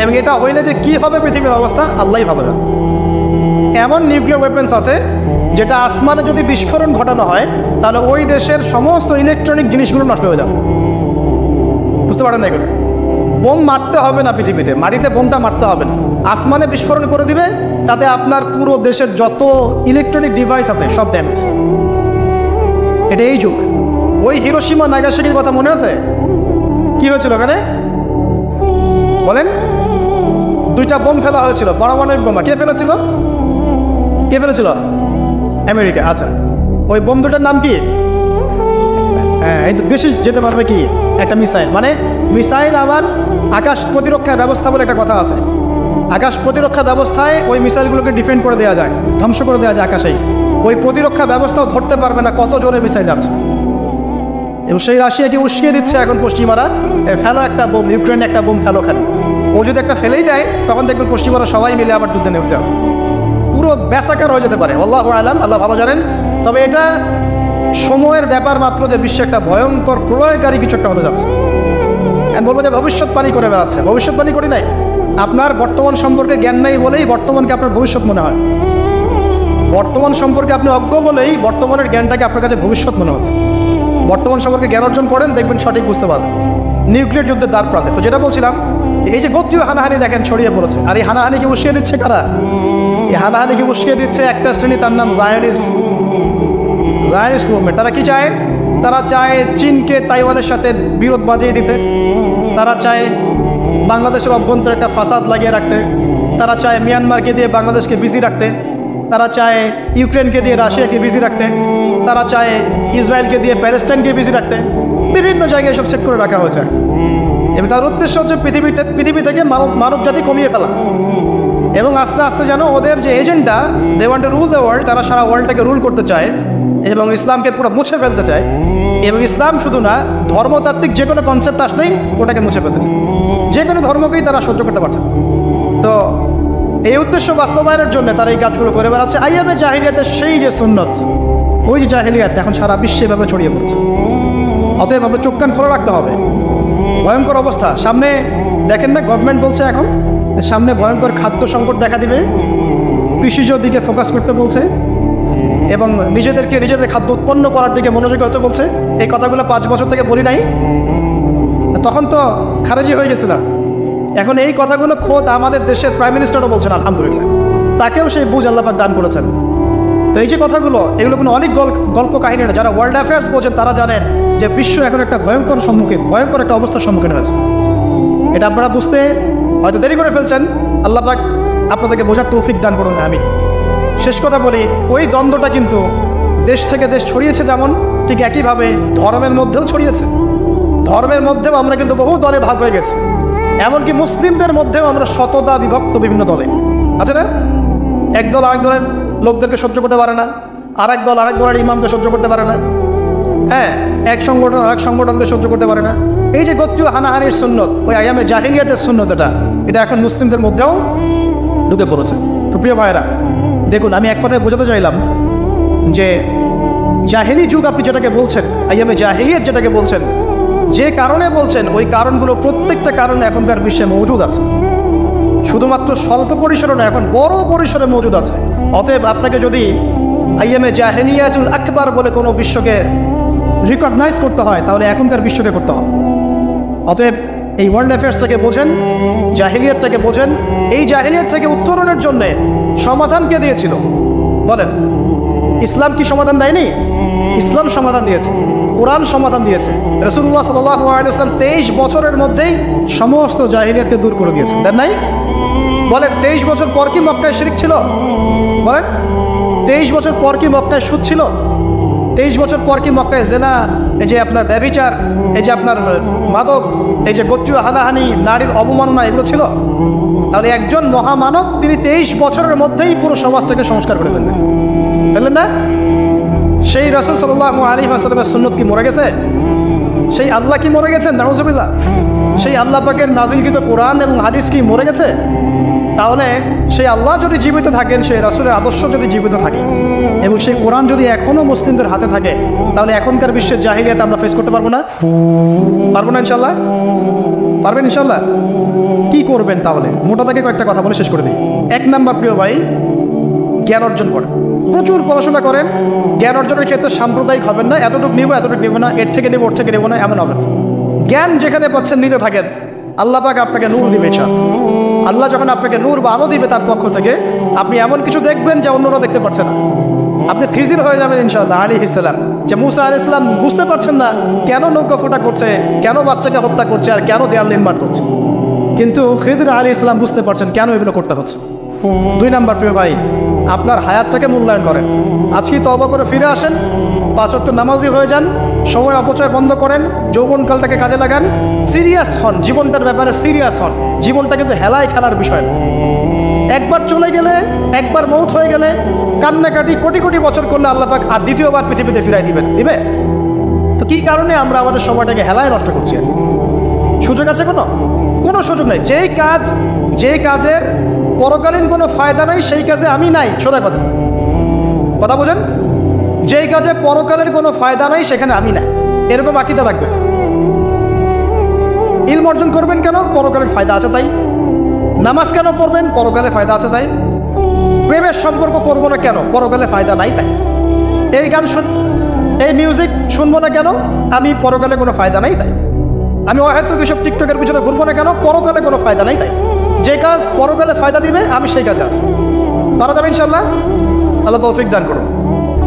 এবং এটা হইলে যে কি হবে পৃথিবীর অবস্থা আল্লাহই ভালো জানে। এমন নিউক্লিয়ার ওয়েপেন্স আছে যেটা আসমানে যদি বিস্ফোরণ ঘটানো হয় তাহলে ওই দেশের সমস্ত ইলেকট্রনিক জিনিসগুলো নষ্ট হয়ে যাবে। বুঝতে পারেন না? এগুলো বোম মারতে হবে না, পৃথিবীতে মাটিতে বোমটা মারতে হবে না, আসমানে বিস্ফোরণ করে দিবে, তাতে আপনার পুরো দেশের যত ইলেকট্রনিক ডিভাইস আছে সব ড্যামেজ। এটা এই যুগ। ওই হিরোশিমা নাগাসাকির কথা মনে আছে? কি হয়েছিল ওখানে বলেন? 2টা বোম ফেলা হয়েছিল, পারমাণবিক বোমা। কে ফেলেছিল? কে ফেলেছিল? আমেরিকা। আচ্ছা, ওই বোম দুটার নাম কি? হ্যাঁ, এই তো বেশি যেতে পারবে কি? একটা মিসাইল। মানে মিসাইল আবার আকাশ প্রতিরক্ষা ব্যবস্থা বলে একটা কথা আছে। আকাশ প্রতিরক্ষা ব্যবস্থায় ওই মিসাইলগুলোকে ডিফেন্ড করে দেওয়া যায়, ধ্বংস করে দেওয়া যায় আকাশেই। ওই প্রতিরক্ষা ব্যবস্থাও ধরতে পারবে না কত জোরে মিসাইল যাচ্ছে। এবং সেই রাশিয়াকে উস্কিয়ে দিচ্ছে এখন পশ্চিমারা, ফেলো একটা বোম, ইউক্রেনে একটা বোম ফেলো। খেলো, ও যদি একটা ফেলেই দেয় তখন দেখবেন পশ্চিমারা সবাই মিলে আবার যুদ্ধে নেমে যাবে, পুরো ব্যাসাকার হয়ে যেতে পারে। আল্লাহু আ'লাম, আল্লাহ ভালো জানেন। তবে এটা সময়ের ব্যাপার মাত্র যে বিশ্বে একটা ভয়ঙ্কর প্রলয়কারী কিছু একটা হতে যাচ্ছে। বলবো যে ভবিষ্যৎবাণী করে বেড়াচ্ছে। ভবিষ্যৎবাণী করি নাই, আপনার বর্তমান সম্পর্কে জ্ঞান নাই বলেই বর্তমানকে আপনার ভবিষ্যৎ মনে হয়। বর্তমান সম্পর্কে আপনি অজ্ঞ বলেই বর্তমানের জ্ঞানটাকে আপনার কাছে ভবিষ্যৎ মনে হচ্ছে। বর্তমান সম্পর্কে জ্ঞান অর্জন করেন, দেখবেন সঠিক বুঝতে পারবেন। নিউক্লিয়ার যুদ্ধের দ্বার প্রান্তে। তো যেটা বলছিলাম, এই যে গোত্রীয় হানাহানি দেখেন ছড়িয়ে পড়েছে, আর এই হানাহানিকে উস্কিয়ে দিচ্ছে কারা? এই হানাহানিকে উস্কিয়ে দিচ্ছে একটা শ্রেণী, তার নাম জায়নিস্ট মুভমেন্ট। তারা কি চায়? তারা চায় চীনকে তাইওয়ানের সাথে বিরোধ বাঁধিয়ে দিতে, তারা চায় বাংলাদেশের অভ্যন্তরে একটা ফাসাদ লাগিয়ে রাখতে, তারা চায় মিয়ানমারকে দিয়ে বাংলাদেশকে বিজি রাখতে, তারা চায় ইউক্রেনকে দিয়ে রাশিয়াকে বিজি রাখতে, তারা চায় ইসরায়েলকে দিয়ে প্যালেস্টাইনকে বিজি রাখতে। বিভিন্ন জায়গায় সব সেট করে রাখা হয়েছে এবং তার উদ্দেশ্য হচ্ছে পৃথিবী থেকে মানব জাতি কমিয়ে ফেলা। এবং আস্তে আস্তে যেন ওদের যে agenda, they want to rule the world, তারা সারা ওয়ার্ল্ডটাকে রুল করতে চায় এবং ইসলামকে পুরো মুছে ফেলতে চায়। এবং ইসলাম শুধু না, ধর্মতাত্ত্বিক যে কোনো কনসেপ্ট আসলেই ওটাকে মুছে ফেলতে চায়। যে কোনো ধর্মকেই তারা সহ্য করতে পারছে। তো এই উদ্দেশ্য বাস্তবায়নের জন্য তারা এই কাজগুলো করে বেড়াচ্ছে। আইয়ামে জাহিলিয়াতের সেই যে সুন্নত, ওই যে জাহিলিয়াত এখন সারা বিশ্বে এভাবে ছড়িয়ে পড়ছে। অতএব আমরা চোখ কান খোলা রাখতে হবে। ভয়ঙ্কর অবস্থা সামনে, দেখেন না, গভর্নমেন্ট বলছে এখন সামনে ভয়ঙ্কর খাদ্য সংকট দেখা দিবে, কৃষিজ দিকে ফোকাস করতে বলছে এবং নিজেদের খাদ্য উৎপন্ন করার দিকে মনোযোগী হতে বলছে। এই কথাগুলো 5 বছর থেকে বলি নাই, তখন তো খারেজি হয়ে গেছিলাম। এখন এই কথাগুলো খোদ আমাদের দেশের প্রাইম মিনিস্টারও বলছেন, আলহামদুলিল্লাহ, তাকেও সেই বুঝ আল্লাহ পাক দান করেছেন। তো এই যে কথাগুলো, এগুলো কোনো অনেক গল্প কাহিনী না। যারা ওয়ার্ল্ড অ্যাফেয়ার্স বোঝেন তারা জানেন যে বিশ্ব এখন একটা ভয়ঙ্কর একটা অবস্থার সম্মুখীন হয়েছে। এটা আপনারা বুঝতে হয়তো দেরি করে ফেলছেন। আল্লাহ পাক আপনাদেরকে বোঝার তৌফিক দান করুন। আমি শেষ কথা বলি, ওই দ্বন্দ্বটা কিন্তু দেশ থেকে দেশ ছড়িয়েছে যেমন, ঠিক একইভাবে ধর্মের মধ্যেও ছড়িয়েছে। ধর্মের মধ্যেও আমরা কিন্তু বহু দলে ভাগ হয়ে গেছি। এমনকি মুসলিমদের মধ্যেও আমরা শততা বিভক্ত বিভিন্ন দলে, আছে না? এক দল আরেক দলের লোকদেরকে সহ্য করতে পারে না, আর এক দল আরেক দলের ইমামকে সহ্য করতে পারে না, হ্যাঁ, এক সংগঠন আরেক সংগঠনকে সহ্য করতে পারে না। এই যে গোত্রীয় হানাহানির সুন্নত, ওই আইয়ামে জাহিলিয়াতের সুন্নত, এটা এখন মুসলিমদের মধ্যেও ঢুকে পড়েছে। তো প্রিয় ভাইরা, দেখুন, আমি এক কথায় বোঝাতে চাইলাম যে জাহিলি যুগ আপনি যেটাকে বলছেন, আইয়ামে জাহিলিয়াত যেটাকে বলছেন, যে কারণে বলছেন, ওই কারণগুলো প্রত্যেকটা কারণ এখনকার বিশ্বে মজুদ আছে। শুধুমাত্র স্বল্প পরিসরে না, এখন বড় পরিসরে মজুদ আছে। অতএব আপনাকে যদি আইয়ামে জাহিলিয়াতুল আকবার বলে কোনো বিশ্বকে রিকগনাইজ করতে হয়, তাহলে এখনকার বিশ্বকে করতে হবে। অতএব এই ওয়ার্ল্ড অ্যাফেয়ার্সটাকে বোঝেন, জাহিলিয়াতটাকে বোঝেন। এই জাহিলিয়াত থেকে উত্তরণের জন্য সমাধান কে দিয়েছিল বলেন? ইসলাম কি সমাধান দেয়নি? ইসলাম সমাধান দিয়েছে, কোরআন সমাধান দিয়েছে। রাসূলুল্লাহ সাল্লাল্লাহু আলাইহি ওয়াসাল্লাম 23 বছরের মধ্যেই সমস্ত জাহিলিয়াতকে দূর করে দিয়েছেন, দেন নাই? বলেন, 23 বছর পর কি মক্কায় শিরক ছিল? বলেন, 23 বছর পর কি মক্কায় সুদ ছিল? 23 বছর পর কি মক্কায় জেনা, এই যে আপনার ব্যভিচার, এই যে আপনার মাদক, এই যে গোত্রীয় হানাহানি, নারীর অবমাননা, এগুলো ছিল? তাহলে একজন মহামানব, তিনি 23 বছরের মধ্যেই পুরো সমাজটাকে সংস্কার করে ফেললেন, ফেললেন না? সেই রাসূল সাল্লাল্লাহু আলাইহি ওয়াসাল্লামের সুন্নত কি মরে গেছে? সেই আল্লাহ কি মরে গেছেন? নাউজুবিল্লাহ। সেই আল্লাহ পাকের নাজিলকৃত কোরআন এবং হাদিস কি মরে গেছে? তাহলে সেই আল্লাহ যদি জীবিত থাকেন, সেই রাসূলের আদর্শ যদি জীবিত থাকে, এবং সেই কোরআন যদি এখনও মুসলিমদের হাতে থাকে, তাহলে এখনকার বিশ্বের জাহিলিয়াত আমরা ফেস করতে পারবো না? পারবো না ইনশাল্লাহ? পারবেন ইনশাল্লাহ? কি করবেন তাহলে? মোটা থেকে কয়েকটা কথা বলে শেষ করে দিই। 1 নাম্বার, প্রিয় ভাই, জ্ঞান অর্জন করেন, প্রচুর পড়াশোনা করেন। জ্ঞান অর্জনের ক্ষেত্রে সাম্প্রদায়িক হবেন না, এতটুকু নিব এতটুকু নেব না, এর থেকে নেব ওর থেকে নেব না, এমন হবে না। জ্ঞান যেখানে পাচ্ছেন নিতে থাকেন, আল্লাহ পাক আপনাকে নূর দিবে। আল্লাহ যখন আপনাকে নূর বা আলো দিবে তার পক্ষ থেকে, আপনি এমন কিছু দেখবেন যা অন্যরা দেখতে পাচ্ছে না। আপনি খিজির হয়ে যাবেন ইনশাআল্লাহ আলাইহিস সালাম। যে মুসা আলাইহিস সালাম বুঝতে পারছেন না কেন নৌকা ফোটা করছে, কেন বাচ্চাকে হত্যা করছে, আর কেন দেয়াল নির্মাণ করছে, কিন্তু খিজির আলাইহিস সালাম বুঝতে পারছেন কেন এগুলো করতে হচ্ছে। 2 নাম্বার, প্রিয় ভাই, আপনার হায়াতটাকে মূল্যায়ন করেন। আজকে তওবা করে ফিরে আসেন, 5 ওয়াক্ত নামাজি হয়ে যান, সময় অপচয় বন্ধ করেন, যৌবনকালটাকে কাজে লাগান, সিরিয়াস হন, জীবনটার ব্যাপারে সিরিয়াস হন। জীবনটা কিন্তু হেলায় খেলার বিষয় না। একবার চলে গেলে, একবার মৌত হয়ে গেলে, কান্নাকাটি কোটি কোটি বছর করলে আল্লাহ পাক আর দ্বিতীয়বার পৃথিবীতে ফিরাই দিবে? তো কি কারণে আমরা আমাদের সময়টাকে হেলায় নষ্ট করছি? সুযোগ আছে? কোনো সুযোগ নেই। যে কাজের পরকালীন কোনো ফায়দা নাই, সেই কাজে আমি নাই। সোজা কথা বোঝেন? যেই কাজে পরকালের কোনো ফায়দা নাই, সেখানে আমি নাই, এরকম আকীদা রাখবে। ইলম অর্জন করবেন কেন? পরকালের ফায়দা আছে তাই। নামাজ কেন পড়বেন? পরকালে ফায়দা আছে তাই। প্রেমের সম্পর্ক করবো না কেন? পরকালে ফায়দা নাই তাই। এই গান এই মিউজিক শুনবো না কেন? আমি পরকালে কোনো ফায়দা নাই তাই। আমি হয়তো এসব টিকটকের পিছনে ঘুরবো না কেন? পরকালে কোনো ফায়দা নাই তাই। যে কাজ পরকালে ফায়দা দিবে, আমি সেই কাজে আছি। পারা যাবে ইনশাল্লাহ? আল্লাহ তৌফিক দান করুন।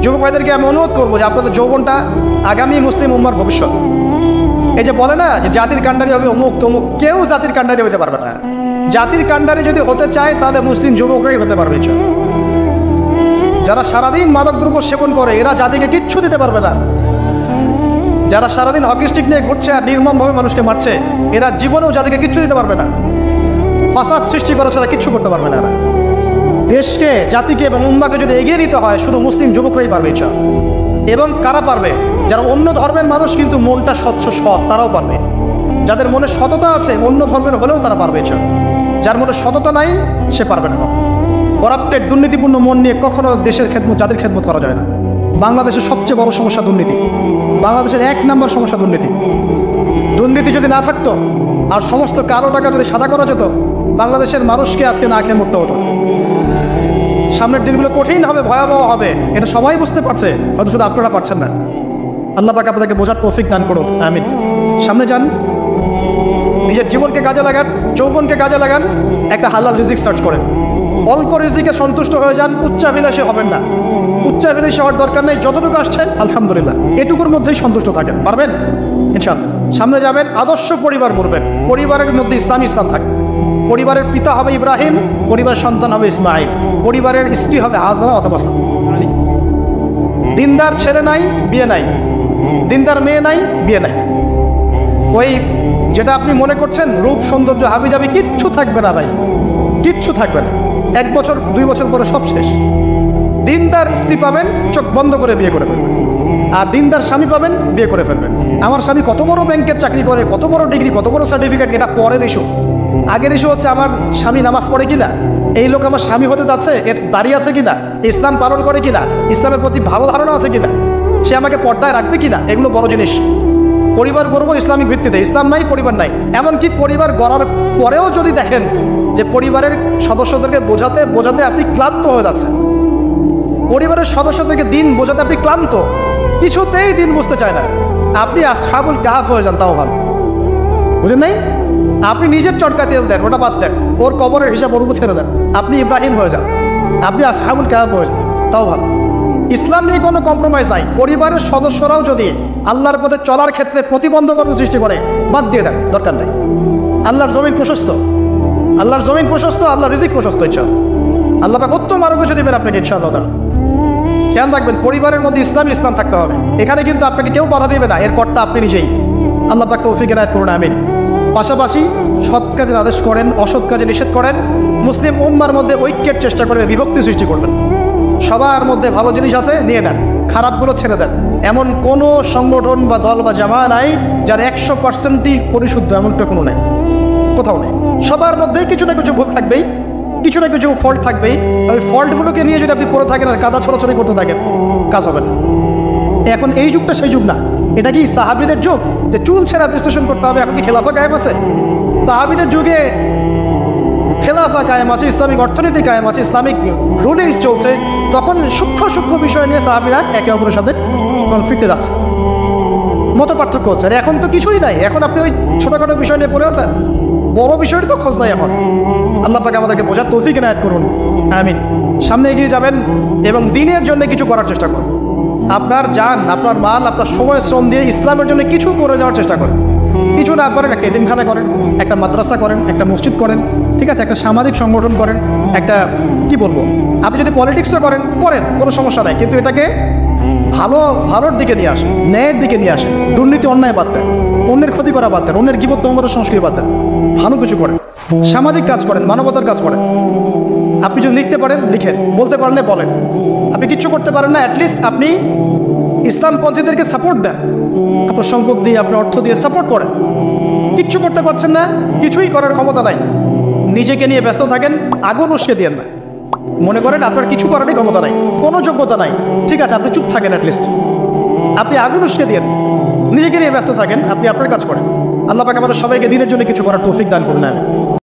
যুবক ভাইদেরকে আমি অনুরোধ করবো যে আপনাদের যৌবনটা আগামী মুসলিম উম্মার ভবিষ্যৎ। এই যে বলে না যে জাতির কাণ্ডারি হবে অমুক তমুক, কেউ জাতির কাণ্ডারি হতে পারবে না। জাতির কাণ্ডারি যদি হতে চায়, তাহলে মুসলিম যুবকরাই হতে পারবে। যারা সারাদিন মাদকদ্রব্য সেবন করে, এরা জাতিকে কিচ্ছু দিতে পারবে না। যারা সারাদিন হকি স্টিক নিয়ে ঘুরছে আর নির্মমভাবে মানুষকে মারছে, এরা জীবনেও জাতিকে কিচ্ছু দিতে পারবে না। ফাসাদ সৃষ্টি করা ছাড়া কিচ্ছু করতে পারবে না। দেশকে, জাতিকে এবং উম্মাকে যদি এগিয়ে নিতে হয়, শুধু মুসলিম যুবকরাই পারবে ইনশাআল্লাহ। এবং কারা পারবে? যারা অন্য ধর্মের মানুষ কিন্তু মনটা স্বচ্ছ, সৎ, তারাও পারবে। যাদের মনে সততা আছে, অন্য ধর্মের হলেও তারা পারবে ইনশাআল্লাহ। যার মনে সততা নাই, সে পারবে না। করাপ্টেড, দুর্নীতিপূর্ণ মন নিয়ে কখনো দেশের খেদমত, জাতির খেদমত করা যায় না। বাংলাদেশের সবচেয়ে বড় সমস্যা দুর্নীতি। বাংলাদেশের 1 নম্বর সমস্যা দুর্নীতি। দুর্নীতি যদি না থাকতো, আর সমস্ত কালো টাকা যদি সাদা করা যেত, বাংলাদেশের মানুষকে আজকে না খেয়ে মরতে হতো। সামনের দিনগুলো কঠিন হবে, ভয়াবহ হবে, এটা সবাই বুঝতে পারছে, হয়তো শুধু আপনারা পারছেন না। আল্লাহ পাক আপনাদেরকে বোঝার তৌফিক দান করুন, আমিন। সামনে যান, নিজের জীবনকে কাজে লাগান, যৌবনকে কাজে লাগান, একটা হালাল রিজিক সার্চ করেন। অল্প রিজিকে সন্তুষ্ট হয়ে যান, উচ্চাভিলাষী হবেন না। উচ্চাভিলাষী হওয়ার দরকার নেই, যতটুকু আসছেন আলহামদুলিল্লাহ, এটুকুর মধ্যেই সন্তুষ্ট থাকেন, পারবেন ইনশাআল্লাহ। সামনে যাবেন, আদর্শ পরিবার গড়বেন, পরিবারের মধ্যে ইসলাম থাকবে। পরিবারের পিতা হবে ইব্রাহিম, পরিবার সন্তান হবে ইসমাইল, পরিবারের স্ত্রী হবে হাজরা অথবা দিনদার ছেলে নাই, বিয়ে নাই, দিনদার মেয়ে নাই, বিয়ে নাই। ওই যেটা আপনি মনে করছেন রূপ সৌন্দর্য হাবিজাবি কিচ্ছু থাকবে না ভাই, কিচ্ছু থাকবে না। 1 বছর 2 বছর পরে সব শেষ। দিনদার স্ত্রী পাবেন, চোখ বন্ধ করে বিয়ে করে ফেলবেন। আর দিনদার স্বামী পাবেন, বিয়ে করে ফেলবেন। আমার স্বামী কত বড় ব্যাংকের চাকরি করে, কত বড় ডিগ্রি, কত বড় সার্টিফিকেট, এটা পরের ইস্যু। আগের ইস্যু হচ্ছে আমার স্বামী নামাজ পড়ে কিনা, এই লোক আমার স্বামী হতে যাচ্ছে, এর দাড়ি আছে কিনা, ইসলাম পালন করে কিনা, ইসলামের প্রতি ভালো ধারণা আছে কিনা, সে আমাকে পর্দায় রাখবে কিনা, এগুলো বড় জিনিস। পরিবার গড়ব ইসলামিক ভিত্তিতে, ইসলাম নাই, পরিবার নাই। এমনকি পরিবার গড়ার পরেও যদি দেখেন যে পরিবারের সদস্যদেরকে বোঝাতে বোঝাতে আপনি ক্লান্ত হয়ে যাচ্ছেন, পরিবারের সদস্যদেরকে দিন বোঝাতে আপনি ক্লান্ত, কিছুতেই দিন বুঝতে চায় না, আপনি আসহাবুল কাহাফ হয়ে যান, তাও ভালো। বুঝেন নাই? আপনি নিজের চটকা তেল দেন, ওটা বাদ দেন, ওর কবরের হিসাব ওর উপর ছেড়ে দেন, আপনি ইব্রাহিম হয়ে যান, আপনি আসহাবুল কাহাফ হয়ে যান, তাও ভালো। ইসলাম নিয়ে কোনো কম্প্রোমাইজ নাই। পরিবারের সদস্যরাও যদি আল্লাহর পথে চলার ক্ষেত্রে প্রতিবন্ধকতা সৃষ্টি করে, বাদ দিয়ে দেন, দরকার নেই। আল্লাহর জমিন প্রশস্ত, আল্লাহর জমিন প্রশস্ত, আল্লাহর রিজিক প্রশস্ত। ইনশাআল্লাহ আল্লাহ পাক উত্তম আরো কিছু দিবেন আপনাকে, ইনশাআল্লাহ। খেয়াল রাখবেন, পরিবারের মধ্যে ইসলাম থাকতে হবে। এখানে কিন্তু আপনাকে কেউ বাধা দিবে না, এর কর্তা আপনি নিজেই। আল্লাহ পাক তৌফিক এনায়েত করুন, আমিন। পাশাপাশি সৎ কাজের আদেশ করেন, অসৎ কাজে নিষেধ করেন। মুসলিম উম্মার মধ্যে ঐক্যের চেষ্টা করবেন, বিভক্তি সৃষ্টি করবেন। সবার মধ্যে ভালো জিনিস আছে, নিয়ে নেন, খারাপগুলো ছেড়ে দেন। এমন কোনো সংগঠন বা দল বা জামা নাই যার 100%ই পরিশুদ্ধ, এমনটা কোনো নেই, কোথাও নেই। সবার মধ্যে কিছু না কিছু ভুল থাকবেই, কিছু না কিছু ফল্ট থাকবেই। ওই ফল্টগুলোকে নিয়ে যদি আপনি পড়ে থাকেন আর কাদা ছড়াছড়ি করতে থাকেন, কাজ হবে না। এখন এই যুগটা সেই যুগ না। এটা কি সাহাবীদের যুগ যে চুল ছেঁড়া বিশ্লেষণ করতে হবে? এখন কি খেলাফা কায়েম আছে? সাহাবীদের যুগে খেলাফা কায়েম আছে, ইসলামিক অর্থনীতি কায়েম আছে, ইসলামিক রুলিংস চলছে। তখন সূক্ষ্ম সূক্ষ্ম বিষয় নিয়ে সাহাবীরা একে অপরের সাথে কনফ্লিক্টে আছে, মত পার্থক্য হচ্ছে। আর এখন তো কিছুই নাই, এখন আপনি ওই ছোটখাটো বিষয় নিয়ে পড়ে আছেন, বড় বিষয়ের তো খোঁজ নাই এখন। আল্লাহ পাক আমাদেরকে বোঝার তৌফিক এনায়েত করুন, আমিন। সামনে এগিয়ে যাবেন এবং দ্বীনের জন্য কিছু করার চেষ্টা করুন। আপনার জান, আপনার মাল, আপনার সময় শ্রম দিয়ে ইসলামের জন্য কিছু করে যাওয়ার চেষ্টা করেন। কিছু না করেন, একটা এতিমখানা করেন, একটা মাদ্রাসা করেন, একটা মসজিদ করেন, ঠিক আছে, একটা সামাজিক সংগঠন করেন, একটা কি বলবো, আপনি যদি পলিটিক্সও করেন, কোনো সমস্যা নাই, কিন্তু এটাকে ভালোর দিকে নিয়ে আসেন, ন্যায়ের দিকে নিয়ে আসেন। দুর্নীতি অন্যায় বাদ দেন, অন্যের ক্ষতি করা বাদ দেন, অন্যের গীবত দমনের সংস্কৃতি বাদ দেন, ভালো কিছু করেন, সামাজিক কাজ করেন, মানবতার কাজ করেন। আপনি যদি লিখতে পারেন লিখেন, বলতে পারলে বলেন। আপনি কিচ্ছু করতে পারেন না, অ্যাটলিস্ট আপনি ইসলামপন্থীদেরকে সাপোর্ট দেন, আপনার সম্পদ দিয়ে, আপনার অর্থ দিয়ে সাপোর্ট করেন। কিচ্ছু করতে পারছেন না, কিছুই করার ক্ষমতা নাই, নিজেকে নিয়ে ব্যস্ত থাকেন, আগুন উস্কে দিয়েন না। মনে করেন আপনার কিছু করারই ক্ষমতা নাই, কোনো যোগ্যতা নাই, ঠিক আছে, আপনি চুপ থাকেন, অ্যাটলিস্ট আপনি আগুন উস্কে দিয়েন, নিজেকে নিয়ে ব্যস্ত থাকেন, আপনি আপনার কাজ করেন। আল্লাহ পাক আমাদের সবাইকে দিনের জন্য কিছু করার তৌফিক দান করুন।